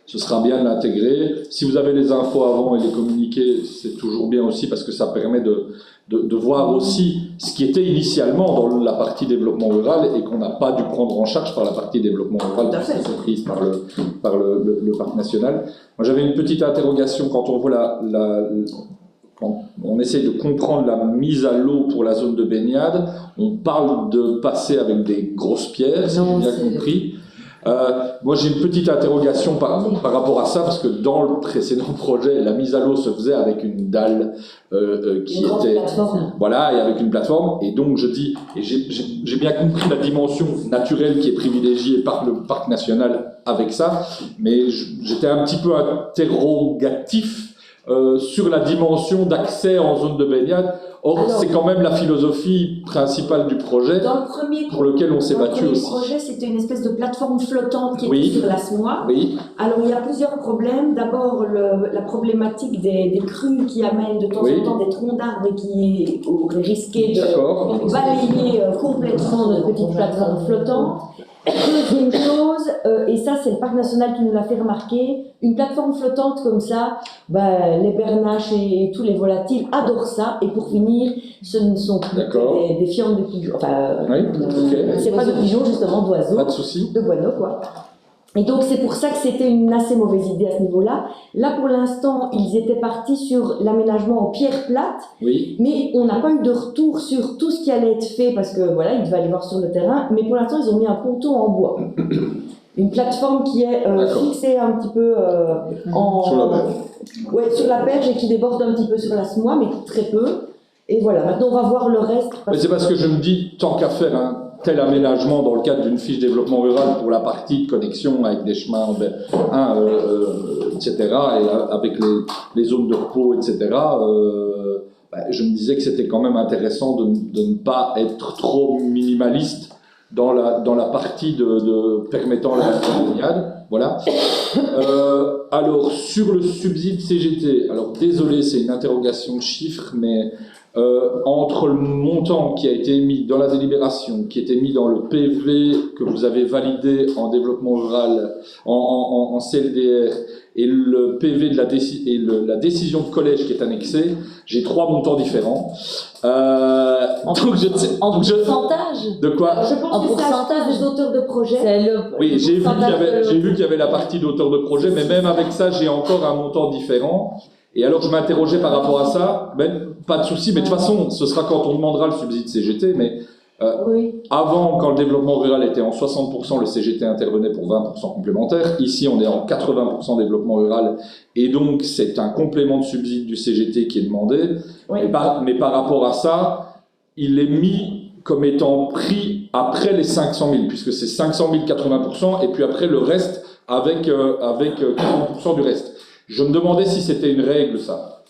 ce sera bien de l'intégrer. Si vous avez les infos avant et les communiquer, c'est toujours bien aussi parce que ça permet de voir aussi ce qui était initialement dans la partie développement rural et qu'on n'a pas dû prendre en charge par la partie développement rural qui s'est prise par le parc national. Moi, j'avais une petite interrogation quand on voit quand on essaie de comprendre la mise à l'eau pour la zone de baignade. On parle de passer avec des grosses pierres, si j'ai bien compris. Moi j'ai une petite interrogation par rapport à ça parce que dans le précédent projet la mise à l'eau se faisait avec une dalle qui était voilà et avec une plateforme et donc je dis et j'ai bien compris la dimension naturelle qui est privilégiée par le parc national avec ça mais j'étais un petit peu interrogatif sur la dimension d'accès en zone de baignade. Or, c'est quand même la philosophie principale du projet Dans le premier, pour lequel on s'est battu aussi. Le projet, c'était une espèce de plateforme flottante qui Oui. était sur la Smois. Oui, Alors, il y a plusieurs problèmes. D'abord, la problématique des crues qui amènent de temps Oui. en temps des troncs d'arbres et qui auraient risqué de d'accord. balayer complètement notre petite plateforme flottante. Deuxième chose, et ça c'est le parc national qui nous l'a fait remarquer, une plateforme flottante comme ça, les bernaches et tous les volatiles adorent ça. Et pour finir, ce ne sont plus D'accord. des fientes de pigeons, Oui, ok. c'est pas de pigeons justement, d'oiseaux, Pas de souci. de guano quoi. Et donc c'est pour ça que c'était une assez mauvaise idée à ce niveau-là. Là pour l'instant, ils étaient partis sur l'aménagement en pierre plate, Oui, mais on n'a pas eu de retour sur tout ce qui allait être fait parce que voilà, ils devaient aller voir sur le terrain. Mais pour l'instant, ils ont mis un ponton en bois. Une plateforme qui est D'accord. fixée un petit peu Sur la berge. Ouais, sur la berge et qui déborde un petit peu sur la Smois, mais très peu. Et voilà, maintenant on va voir le reste. mais c'est parce que je me dis, tant qu'à faire un tel aménagement dans le cadre d'une fiche développement rural pour la partie de connexion avec des chemins, etc., et avec les zones de repos, etc., je me disais que c'était quand même intéressant de ne pas être trop minimaliste dans la partie de permettant la baignade. Voilà. Alors, sur le subside CGT, alors désolé, c'est une interrogation de chiffres, mais entre le montant qui a été émis dans la délibération, qui était mis dans le PV que vous avez validé en développement rural, en CLDR, et le PV de la décision de collège qui est annexée, j'ai 3 montants différents. En pourcentage De quoi? Je pense En que c'est à pourcentage. charge des auteurs de projet. C'est le Oui, j'ai vu pourcentage de- qu'il y avait la partie d'auteur de projet, mais même avec ça, j'ai encore un montant différent. Et alors, je m'interrogeais par rapport à ça. Ben, pas de souci, mais de toute façon, ce sera quand on demandera le subside CGT. Mais Oui. avant, quand le développement rural était en 60%, le CGT intervenait pour 20% complémentaire. Ici, on est en 80% développement rural. Et donc, c'est un complément de subside du CGT qui est demandé. Oui. Mais par rapport à ça, il est mis comme étant pris après les 500 000, puisque c'est 500 000, 80%, et puis après le reste avec 40% du reste. Je me demandais si c'était une règle, ça,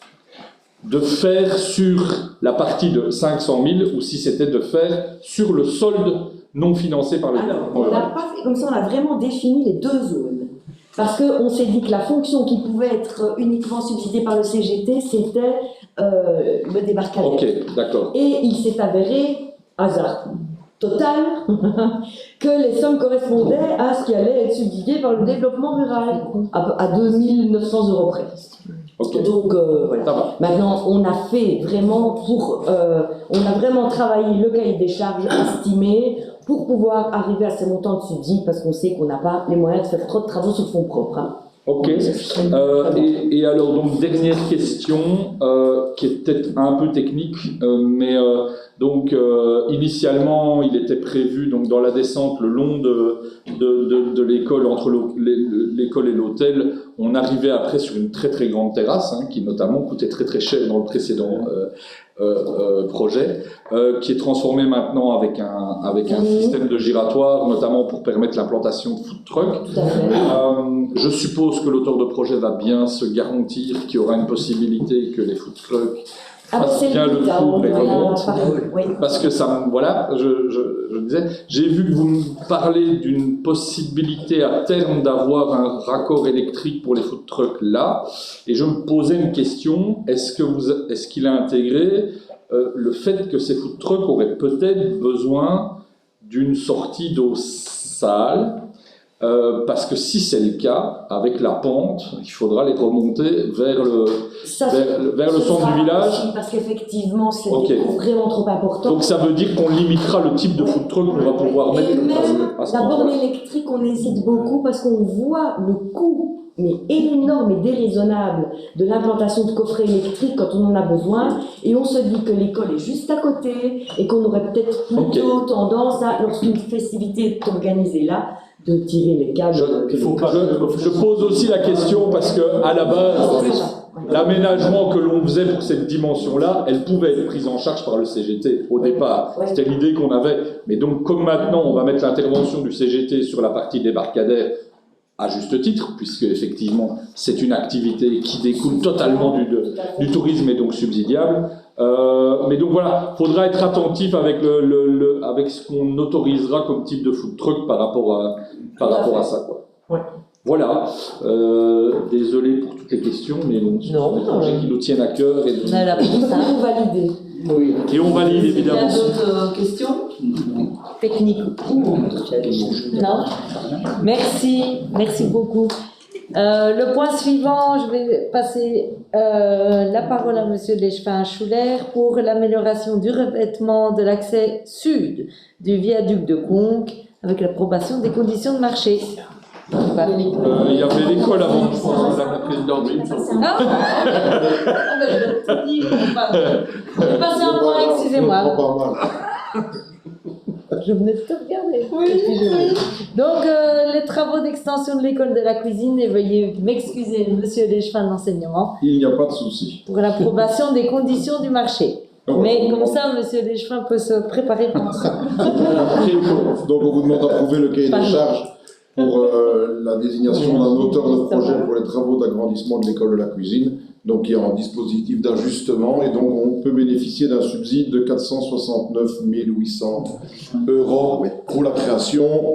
de faire sur la partie de 500 000 ou si c'était de faire sur le solde non financé par le Alors, développement on n'a rural. pas fait comme ça, on a vraiment défini les 2 zones. Parce qu'on s'est dit que la fonction qui pouvait être uniquement subsidiée par le CGT, c'était le débarcadère. Ok, d'accord. Et il s'est avéré, hasard total, que les sommes correspondaient à ce qui allait être subsidié par le développement rural, à 2 900 € près. Ok, Donc voilà. ça va. Maintenant, on a fait vraiment on a vraiment travaillé le cahier des charges estimé pour pouvoir arriver à ces montants de subsides parce qu'on sait qu'on n'a pas les moyens de faire trop de travaux sur fonds propres. Hein. Ok. Et alors, donc, dernière question, qui est peut-être un peu technique, mais initialement, il était prévu donc, dans la descente le long de l'école, entre l'école et l'hôtel, on arrivait après sur une très très grande terrasse, hein, qui notamment coûtait très très cher dans le précédent projet, qui est transformé maintenant avec un système de giratoire, notamment pour permettre l'implantation de food trucks. Tout à fait. Je suppose que l'auteur de projet va bien se garantir qu'il y aura une possibilité que les food trucks fassent bien le tour et remontent. Oui. Parce que ça, voilà, je disais, j'ai vu que vous me parlez d'une possibilité à terme d'avoir un raccord électrique pour les food trucks là, et je me posais une question, est-ce qu'il a intégré le fait que ces food trucks auraient peut-être besoin d'une sortie d'eau sale? Parce que si c'est le cas, avec la pente, il faudra les remonter vers le centre du village. Parce qu'effectivement, c'est Ok. vraiment trop important. Donc ça veut dire qu'on limitera le type de food truck qu'on va pouvoir mettre Et même à ce la borne moment-là. électrique, on hésite beaucoup parce qu'on voit le coût mais énorme et déraisonnable de l'implantation de coffrets électriques quand on en a besoin, et on se dit que l'école est juste à côté et qu'on aurait peut-être plutôt tendance à, lorsqu'une festivité est organisée là, de tirer les câbles. Je pose aussi la question parce que à la base, l'aménagement que l'on faisait pour cette dimension-là, elle pouvait être prise en charge par le CGT au départ. Oui. C'était l'idée qu'on avait. Mais donc, comme maintenant, on va mettre l'intervention du CGT sur la partie débarcadère, à juste titre, puisque effectivement c'est une activité qui découle totalement du tourisme et donc subsidiable. Mais donc voilà, faudra être attentif avec avec ce qu'on autorisera comme type de food truck par rapport à ça, quoi. Ouais. Voilà. Désolé pour toutes les questions, mais bon, ce sont des projets qui nous tiennent à cœur. Et On a la On validé. Oui. et on valide Il y évidemment. a d'autres questions techniques? Non? Merci beaucoup. Le point suivant, je vais passer la parole à Monsieur Leschevin-Schuller pour l'amélioration du revêtement de l'accès sud du viaduc de Conques avec l'approbation des conditions de marché. Il y avait l'école avant, je pense, Madame la Présidente. Ah ben, je l'ai tout dit, j'ai passé un point, excusez-moi. Je venais de te regarder. Donc, les travaux d'extension de l'école de la cuisine, et veuillez m'excuser, Monsieur Leschevin de l'enseignement, Il n'y a pas de souci. pour l'approbation des conditions du marché. Mais comme ça, Monsieur Leschevin peut se préparer pour ça. Donc on vous demande d'approuver le cahier des charges pour la désignation d'un auteur de projet pour les travaux d'agrandissement de l'école de la cuisine, donc qui est en dispositif d'ajustement, et donc on peut bénéficier d'un subside de 469 800 € pour la création,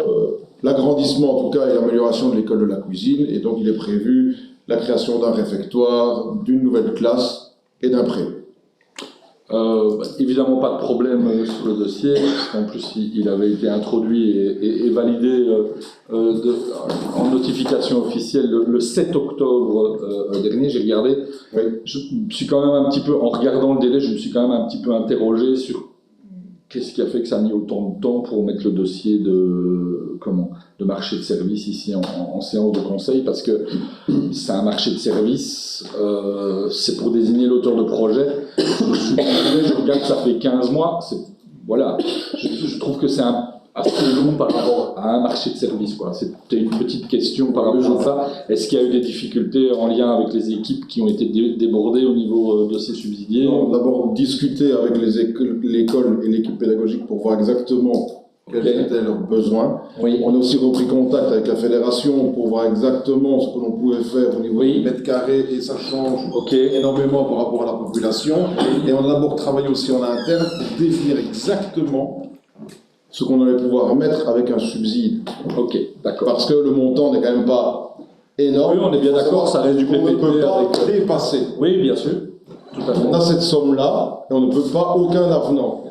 l'agrandissement en tout cas et l'amélioration de l'école de la cuisine, et donc il est prévu la création d'un réfectoire, d'une nouvelle classe et d'un pré. Évidemment pas de problème sur le dossier, en plus il avait été introduit et validé en notification officielle le 7 octobre dernier, j'ai regardé. Oui. Je me suis quand même un petit peu, en regardant le délai, je me suis quand même un petit peu interrogé sur qu'est-ce qui a fait que ça a mis autant de temps pour mettre le dossier de marché de service ici en séance de conseil, parce que c'est un marché de service, c'est pour désigner l'auteur de projet. Je regarde que ça fait 15 mois, voilà, je trouve que c'est assez long par rapport à un marché de service, quoi. C'était une petite question par rapport à ça. Est-ce qu'il y a eu des difficultés en lien avec les équipes qui ont été débordées au niveau de ces subsidiés? On a d'abord discuté avec l'école et l'équipe pédagogique pour voir exactement quels étaient leurs besoins. Oui. On a aussi repris contact avec la fédération pour voir exactement ce que l'on pouvait faire au niveau des mètres carrés, et ça change énormément par rapport à la population. Et on a d'abord travaillé aussi en interne pour définir exactement ce qu'on allait pouvoir mettre avec un subside. Ok, d'accord. Parce que le montant n'est quand même pas énorme. Oui, on est bien d'accord, ça reste du PPP. On ne peut pas dépasser. Oui, bien sûr. Tout à fait. On a cette somme-là et on ne peut pas aucun avenant.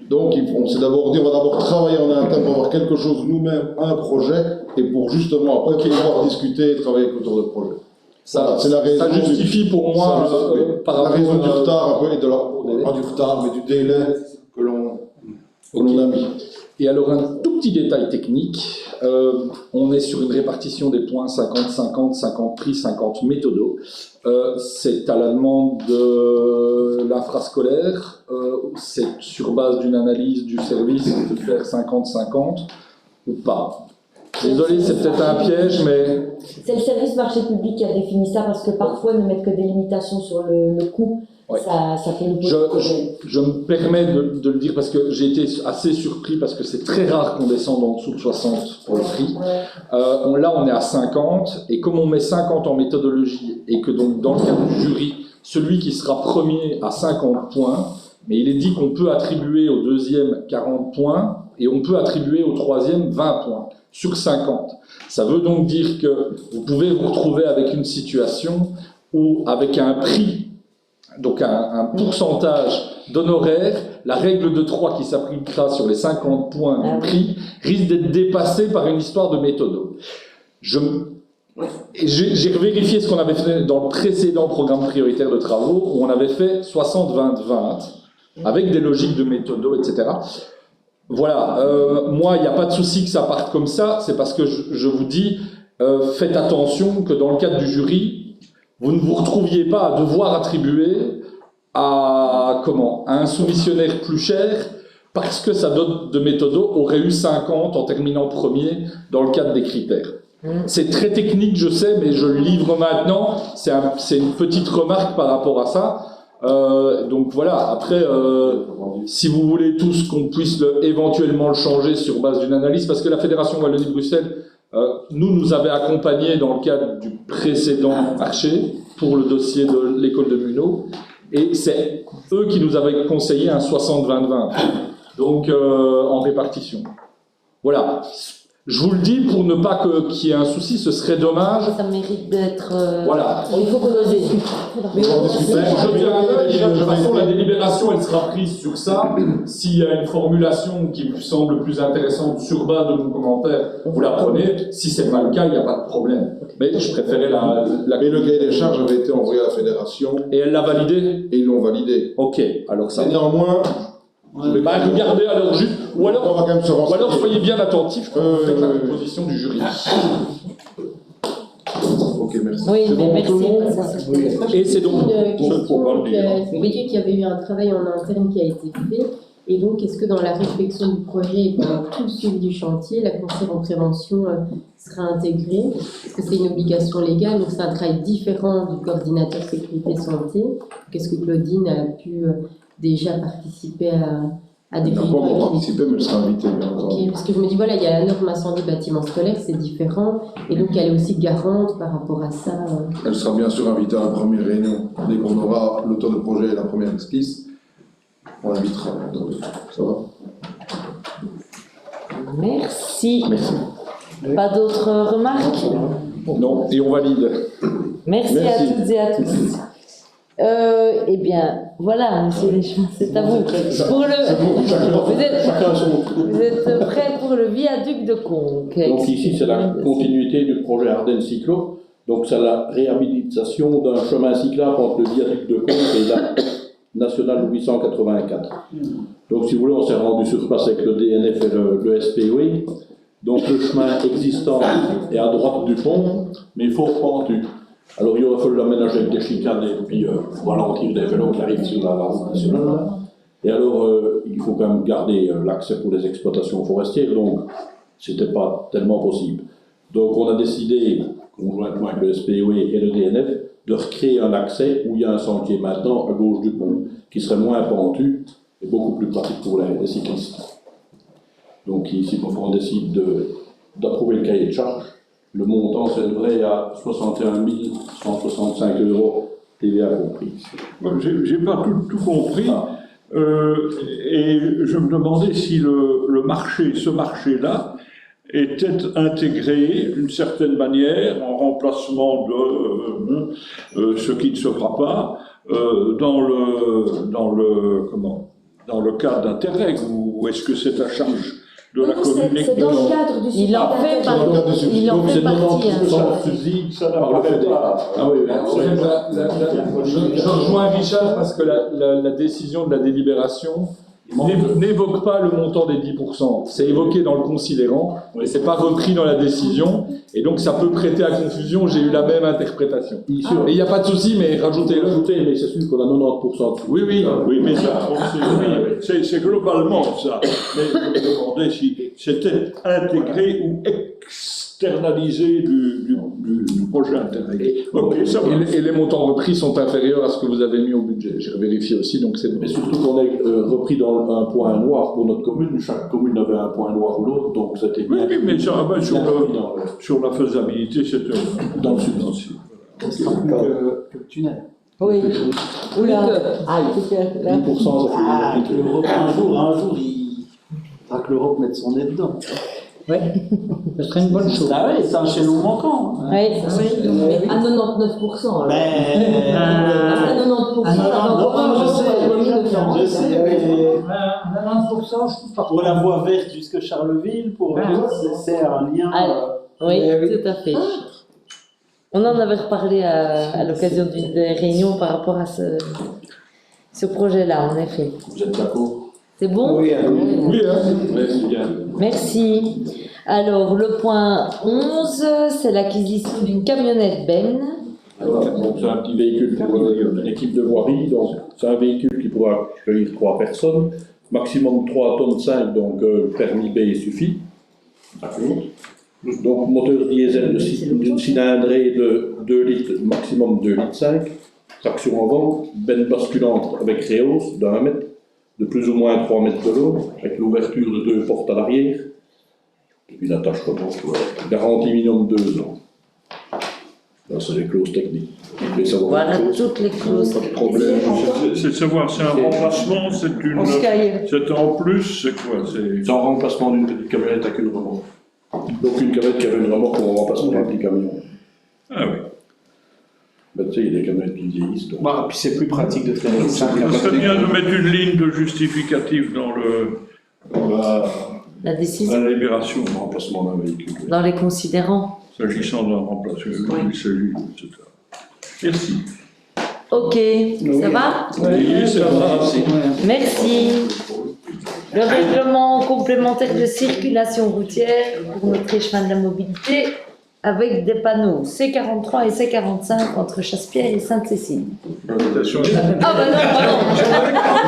Donc on s'est d'abord dit, on va d'abord travailler en interne pour avoir quelque chose nous-mêmes, un projet, et pour justement après pouvoir discuter et travailler avec l'auteur de projet. Ça, c'est la raison ça justifie pour moi par la rapport raison du à retard un peu, et pas du retard, mais du délai que l'on a mis. Et alors un tout petit détail technique, on est sur une répartition des points 50-50, 50 prix, 50 méthodos. C'est à la demande de l'infrascolaire, c'est sur base d'une analyse du service de faire 50-50 ou pas. Désolé, c'est peut-être un piège, mais... C'est le service marché public qui a défini ça, parce que parfois ne mettre que des limitations sur le coût, ouais. ça peut nous poser problème. Je me permets de le dire parce que j'ai été assez surpris, parce que c'est très rare qu'on descende en dessous de 60 pour le prix. Ouais. Là, on est à 50, et comme on met 50 en méthodologie, et que donc dans le cadre du jury, celui qui sera premier a 50 points, mais il est dit qu'on peut attribuer au deuxième 40 points, et on peut attribuer au troisième 20 points sur 50. Ça veut donc dire que vous pouvez vous retrouver avec une situation où, avec un prix, donc un pourcentage d'honoraires, la règle de 3 qui s'appliquera sur les 50 points du prix risque d'être dépassée par une histoire de méthode. J'ai vérifié ce qu'on avait fait dans le précédent programme prioritaire de travaux, où on avait fait 60-20-20, avec des logiques de méthodo, etc. Voilà, moi, il n'y a pas de souci que ça parte comme ça, c'est parce que je vous dis, faites attention que dans le cadre du jury, vous ne vous retrouviez pas à devoir attribuer à un soumissionnaire plus cher, parce que sa dot de méthodo aurait eu 50 en terminant premier dans le cadre des critères. C'est très technique, je sais, mais je le livre maintenant, c'est une petite remarque par rapport à ça. Donc voilà, après, si vous voulez tous qu'on puisse éventuellement le changer sur base d'une analyse, parce que la Fédération Wallonie-Bruxelles nous avaient accompagnés dans le cadre du précédent marché pour le dossier de l'école de Muno, et c'est eux qui nous avaient conseillé un 60-20-20, donc en répartition. Voilà. Je vous le dis pour ne pas qu'il y ait un souci, ce serait dommage. Ça mérite d'être. Voilà. Il faut qu'on en discute. Je tiens à dire, de toute façon, la délibération, elle sera prise sur ça. S'il y a une formulation qui vous semble plus intéressante sur base de vos commentaires, vous la prenez. Si c'est pas le cas, il n'y a pas de problème. Mais je préférais la... Mais le cahier des charges avait été envoyé à la fédération. Et elle l'a validé? Et ils l'ont validé. Ok, alors ça... Et néanmoins... Bah, regardez alors juste... Ou alors, on va quand même se renseigner. Ou alors soyez bien attentifs quand vous faites la proposition du jury. Ok, merci. Oui, mais merci. Et c'est donc... Une question qui a expliqué qu'il y avait eu un travail en interne qui a été fait. Et donc, est-ce que dans la réflexion du projet et pendant tout le suivi du chantier, la conseillère en prévention sera intégrée? Est-ce que c'est une obligation légale? Donc, c'est un travail différent du coordinateur sécurité santé. Qu'est-ce que Claudine a pu déjà participer à des Elle n'a pas encore participé, mais elle sera invitée, bien entendu. Ok, parce que je me dis, voilà, il y a la norme incendie bâtiment scolaire, c'est différent. Et donc, elle est aussi garante par rapport à ça. Elle sera bien sûr invitée à la première réunion. Dès qu'on aura l'auteur de projet et la première esquisse, on l'invitera. Donc, ça va? Merci. Merci. Pas d'autres remarques? Non, et on valide. Merci à toutes et à tous. Eh bien, voilà, monsieur Deschamps, c'est à vous. Pour vous êtes prêts pour le viaduc de Conques. Donc ici, c'est la continuité du projet Ardennes Cyclo. Donc c'est la réhabilitation d'un chemin cyclable entre le viaduc de Conques et la nationale 884. Donc si vous voulez, on s'est rendu sur place avec le DNF et le SPOE. Donc le chemin existant est à droite du pont, mais fort pentu. Alors il aurait fallu l'aménager avec des chicanes et puis ralentir des vélos qui arrivent sur la route nationale. Et alors il faut quand même garder l'accès pour les exploitations forestières, donc c'était pas tellement possible. Donc on a décidé, conjointement avec le SPOE et le DNF, de recréer un accès où il y a un sentier maintenant à gauche du pont, qui serait moins pentu et beaucoup plus pratique pour les cyclistes. Donc ici, on décide d'approuver le cahier de charge. Le montant s'élèverait à 61 165 € TVA compris. J'ai pas tout compris. Et je me demandais si ce marché-là était intégré d'une certaine manière en remplacement de ce qui ne se fera pas dans le cadre d'Interreg, ou est-ce que c'est à charge de la commune? C'est dans le cadre du Il en fait partie. Il en fait partie. Ça n'apparaît pas. Ah oui, je rejoins Richard parce que la décision de la délibération n'évoque pas le montant des 10%. C'est évoqué dans le considérant, mais c'est pas repris dans la décision, et donc ça peut prêter à confusion. J'ai eu la même interprétation. Et il n'y a pas de souci, mais rajoutez-le. Mais c'est sûr qu'on a 90%. Oui, mais ça, c'est globalement ça. Mais je me demandais si c'était intégré ou externalisé du projet Interreg. Et les montants repris sont inférieurs à ce que vous avez mis au budget. J'ai vérifié aussi, donc c'est bon. Mais surtout qu'on est repris dans un point noir pour notre commune. Chaque commune avait un point noir ou l'autre, donc c'était bien. Oui, mais ça, sur la faisabilité, c'était dans le subvention. Que le tunnel. Oui. Oula. Aïe. 10%, ça fait l'Europe, un jour, il faudra que l'Europe mette son nez dedans. Oui, ce serait une bonne chose. Ah oui, c'est un chaînon manquant. Oui, Mais à 99%. Alors. Mais à 90%, je sais, mais 90%, je trouve pas. Pour la voie verte jusque Charleville, pour c'est un lien. Oui, tout à fait. On en avait reparlé à l'occasion d'une réunion par rapport à ce projet-là, en effet. Vous êtes d'accord? C'est bon? Oui, Merci bien. Merci. Alors, le point 11, c'est l'acquisition d'une camionnette Ben. Donc c'est un petit véhicule pour l'équipe de voirie. Donc c'est un véhicule qui pourra accueillir 3 personnes, maximum 3,5 tonnes, donc permis B suffit. Donc moteur diesel d'une cylindrée de 2 litres, maximum 2,5 litres, traction avant, benne basculante avec réhausse d'1 mètre, de plus ou moins 3 mètres de long, avec l'ouverture de 2 portes à l'arrière. une attache remorque, garantie minimum 2 ans. Là, c'est les clauses techniques. Mais savoir Voilà une chose, toutes les clauses. pas de problème. C'est de savoir, c'est un remplacement, c'est en plus, c'est quoi? C'est un remplacement d'une petite camionnette avec une remorque. Donc une camionnette qui avait une remorque, on remplace par un petit camion. Ah oui. Ben, tu sais, il y a des camionnettes qui vieillissent. Donc... Bah, puis c'est plus pratique de faire les 5 Ce serait bien de mettre une ligne de justificatif dans La décision. la libération, Le remplacement d'un véhicule. Dans les considérants. s'agissant d'un remplacement, celui, etc. Merci. Ok, ça va? Oui, ça va. Merci. Le règlement complémentaire de circulation routière pour notre chemin de la mobilité avec des panneaux C43 et C45 entre Chasse-Pierre et Sainte-Cécile. Ah bah non, pardon.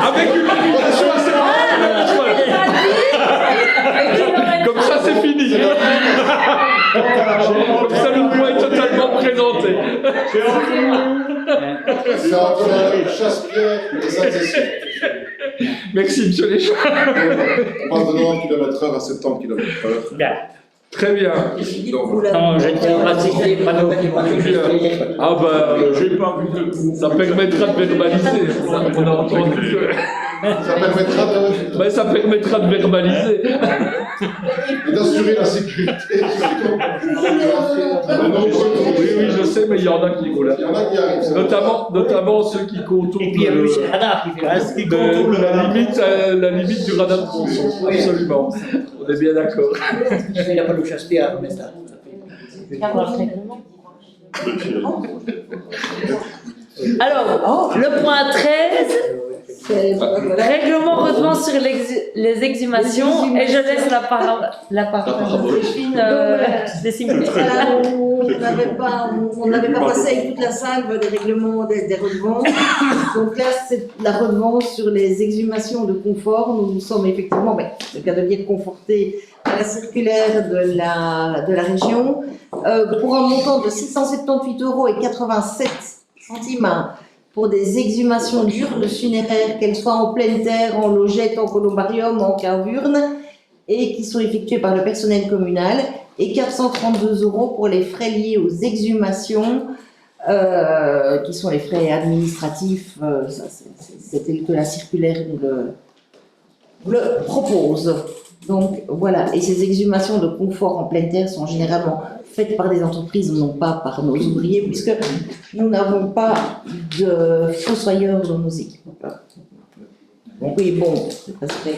Avec une invitation assez Comme ça, c'est fini. Comme ça, le point est totalement présenté. C'est entre Chasse-Pierre et Sainte-Cécile. Merci, monsieur Léchard. On passe de 90 km/h à 70 km/h. Bien. Très bien. Ah bah, j'ai pas vu de... Ça permettra de verbaliser. On a entendu. Ça permettra de... Ben, ça permettra de verbaliser. Et d'assurer la sécurité. Oui, je sais, mais il y en a qui roulent. Il y en a qui arrivent. Notamment ceux qui contournent la limite du radar de tronçon. Absolument. On est bien d'accord. Il n'y a pas de Chasse-Pierre, mais ça. Alors, le point 13, règlement redevance sur les exhumations, et je laisse la parole à Joséphine Dessimé. On n'avait pas passé avec toute la salle des règlements des redevances. Donc là, c'est la redevance sur les exhumations de confort. Nous sommes effectivement, c'est le cas de dire, confortés à la circulaire de la région pour un montant de 678,87 € pour des exhumations d'urnes funéraires, qu'elles soient en pleine terre, en logette, en columbarium, en cavurne, et qui sont effectuées par le personnel communal, et 432 € pour les frais liés aux exhumations, qui sont les frais administratifs. C'est tel que la circulaire nous le propose. Donc voilà, et ces exhumations de confort en pleine terre sont généralement faites par des entreprises, non pas par nos ouvriers, puisque nous n'avons pas de fossoyeurs dans nos équipes. Oui, bon, parce que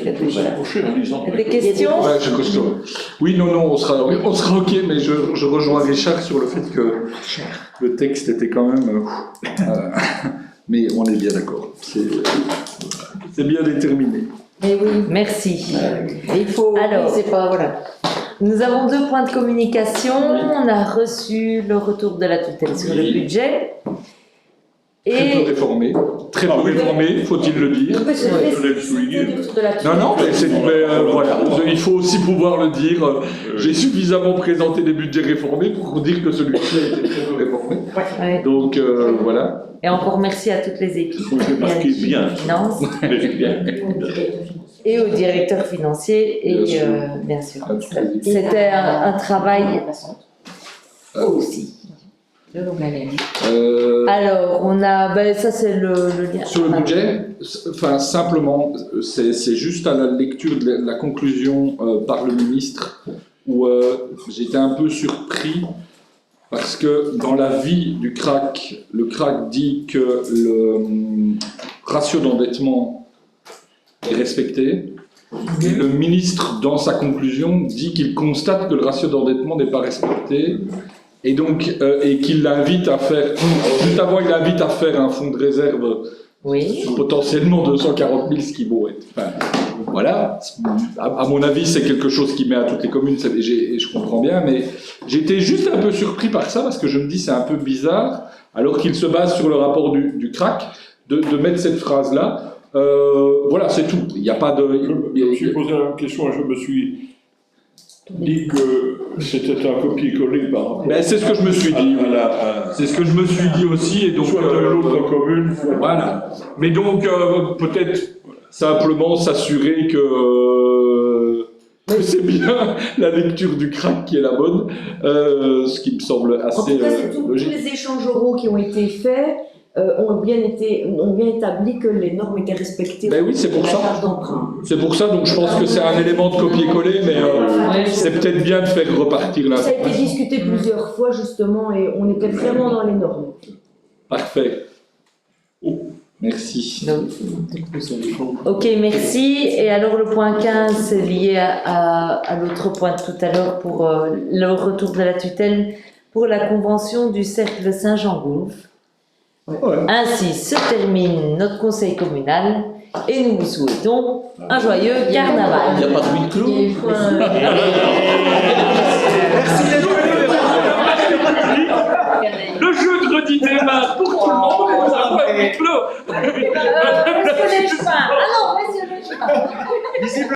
des questions? Ouais, je costaud. Oui, non, on sera ok, mais je rejoins Richard sur le fait que le texte était quand même... mais on est bien d'accord. C'est bien déterminé. Eh oui, merci. Il faut... Alors, c'est pas... Voilà. Nous avons 2 points de communication. On a reçu le retour de la tutelle sur le budget. Très peu réformé, faut-il le dire. Non, mais voilà, il faut aussi pouvoir le dire. J'ai suffisamment présenté des budgets réformés pour dire que celui-ci a été très peu réformé. Ouais. Donc voilà. Et encore merci à toutes les équipes. Bien. Finance. Et au directeur financier, et bien sûr. C'était un travail aussi. Alors, on a, ça c'est le lien. Sur le budget, enfin simplement, c'est juste à la lecture de la conclusion par le ministre où j'étais un peu surpris parce que dans l'avis du CRAC, le CRAC dit que le ratio d'endettement est respecté. Et le ministre, dans sa conclusion, dit qu'il constate que le ratio d'endettement n'est pas respecté. Et donc, et qu'il l'invite à faire, juste avant, il l'invite à faire un fonds de réserve sur potentiellement 240 000, ce qui vaut être. Enfin, voilà, à mon avis, c'est quelque chose qui met à toutes les communes, et je comprends bien, mais j'étais juste un peu surpris par ça, parce que je me dis c'est un peu bizarre, alors qu'il se base sur le rapport du CRAC, de mettre cette phrase-là. Voilà, c'est tout. Il n'y a pas de. Je me suis posé la même question et je me suis dit que c'était un copier-coller par rapport. Ben, c'est ce que je me suis dit. C'est ce que je me suis dit aussi. Et donc, soit de l'autre commune. Voilà. Mais donc, peut-être simplement s'assurer que c'est bien la lecture du crack qui est la bonne, ce qui me semble En assez tout cas, tous logique. les échanges oraux qui ont été faits ont bien établi que les normes étaient respectées. Ben oui, c'est pour ça. C'est pour ça, donc je pense que c'est un élément de copier-coller, mais c'est peut-être bien de faire repartir là. Ça a été discuté plusieurs fois justement et on était vraiment dans les normes. Parfait. Merci. Ok, merci. Et alors le point 15, c'est lié à l'autre point de tout à l'heure pour le retour de la tutelle pour la convention du Cercle Saint-Jean-Goulf. Ainsi se termine notre conseil communal et nous vous souhaitons un joyeux carnaval. Il n'y a pas de huis clos. Le jeudi débat pour tout le monde, nous avons un huis clos. Monsieur Lechepin. Ah non, monsieur Lechepin.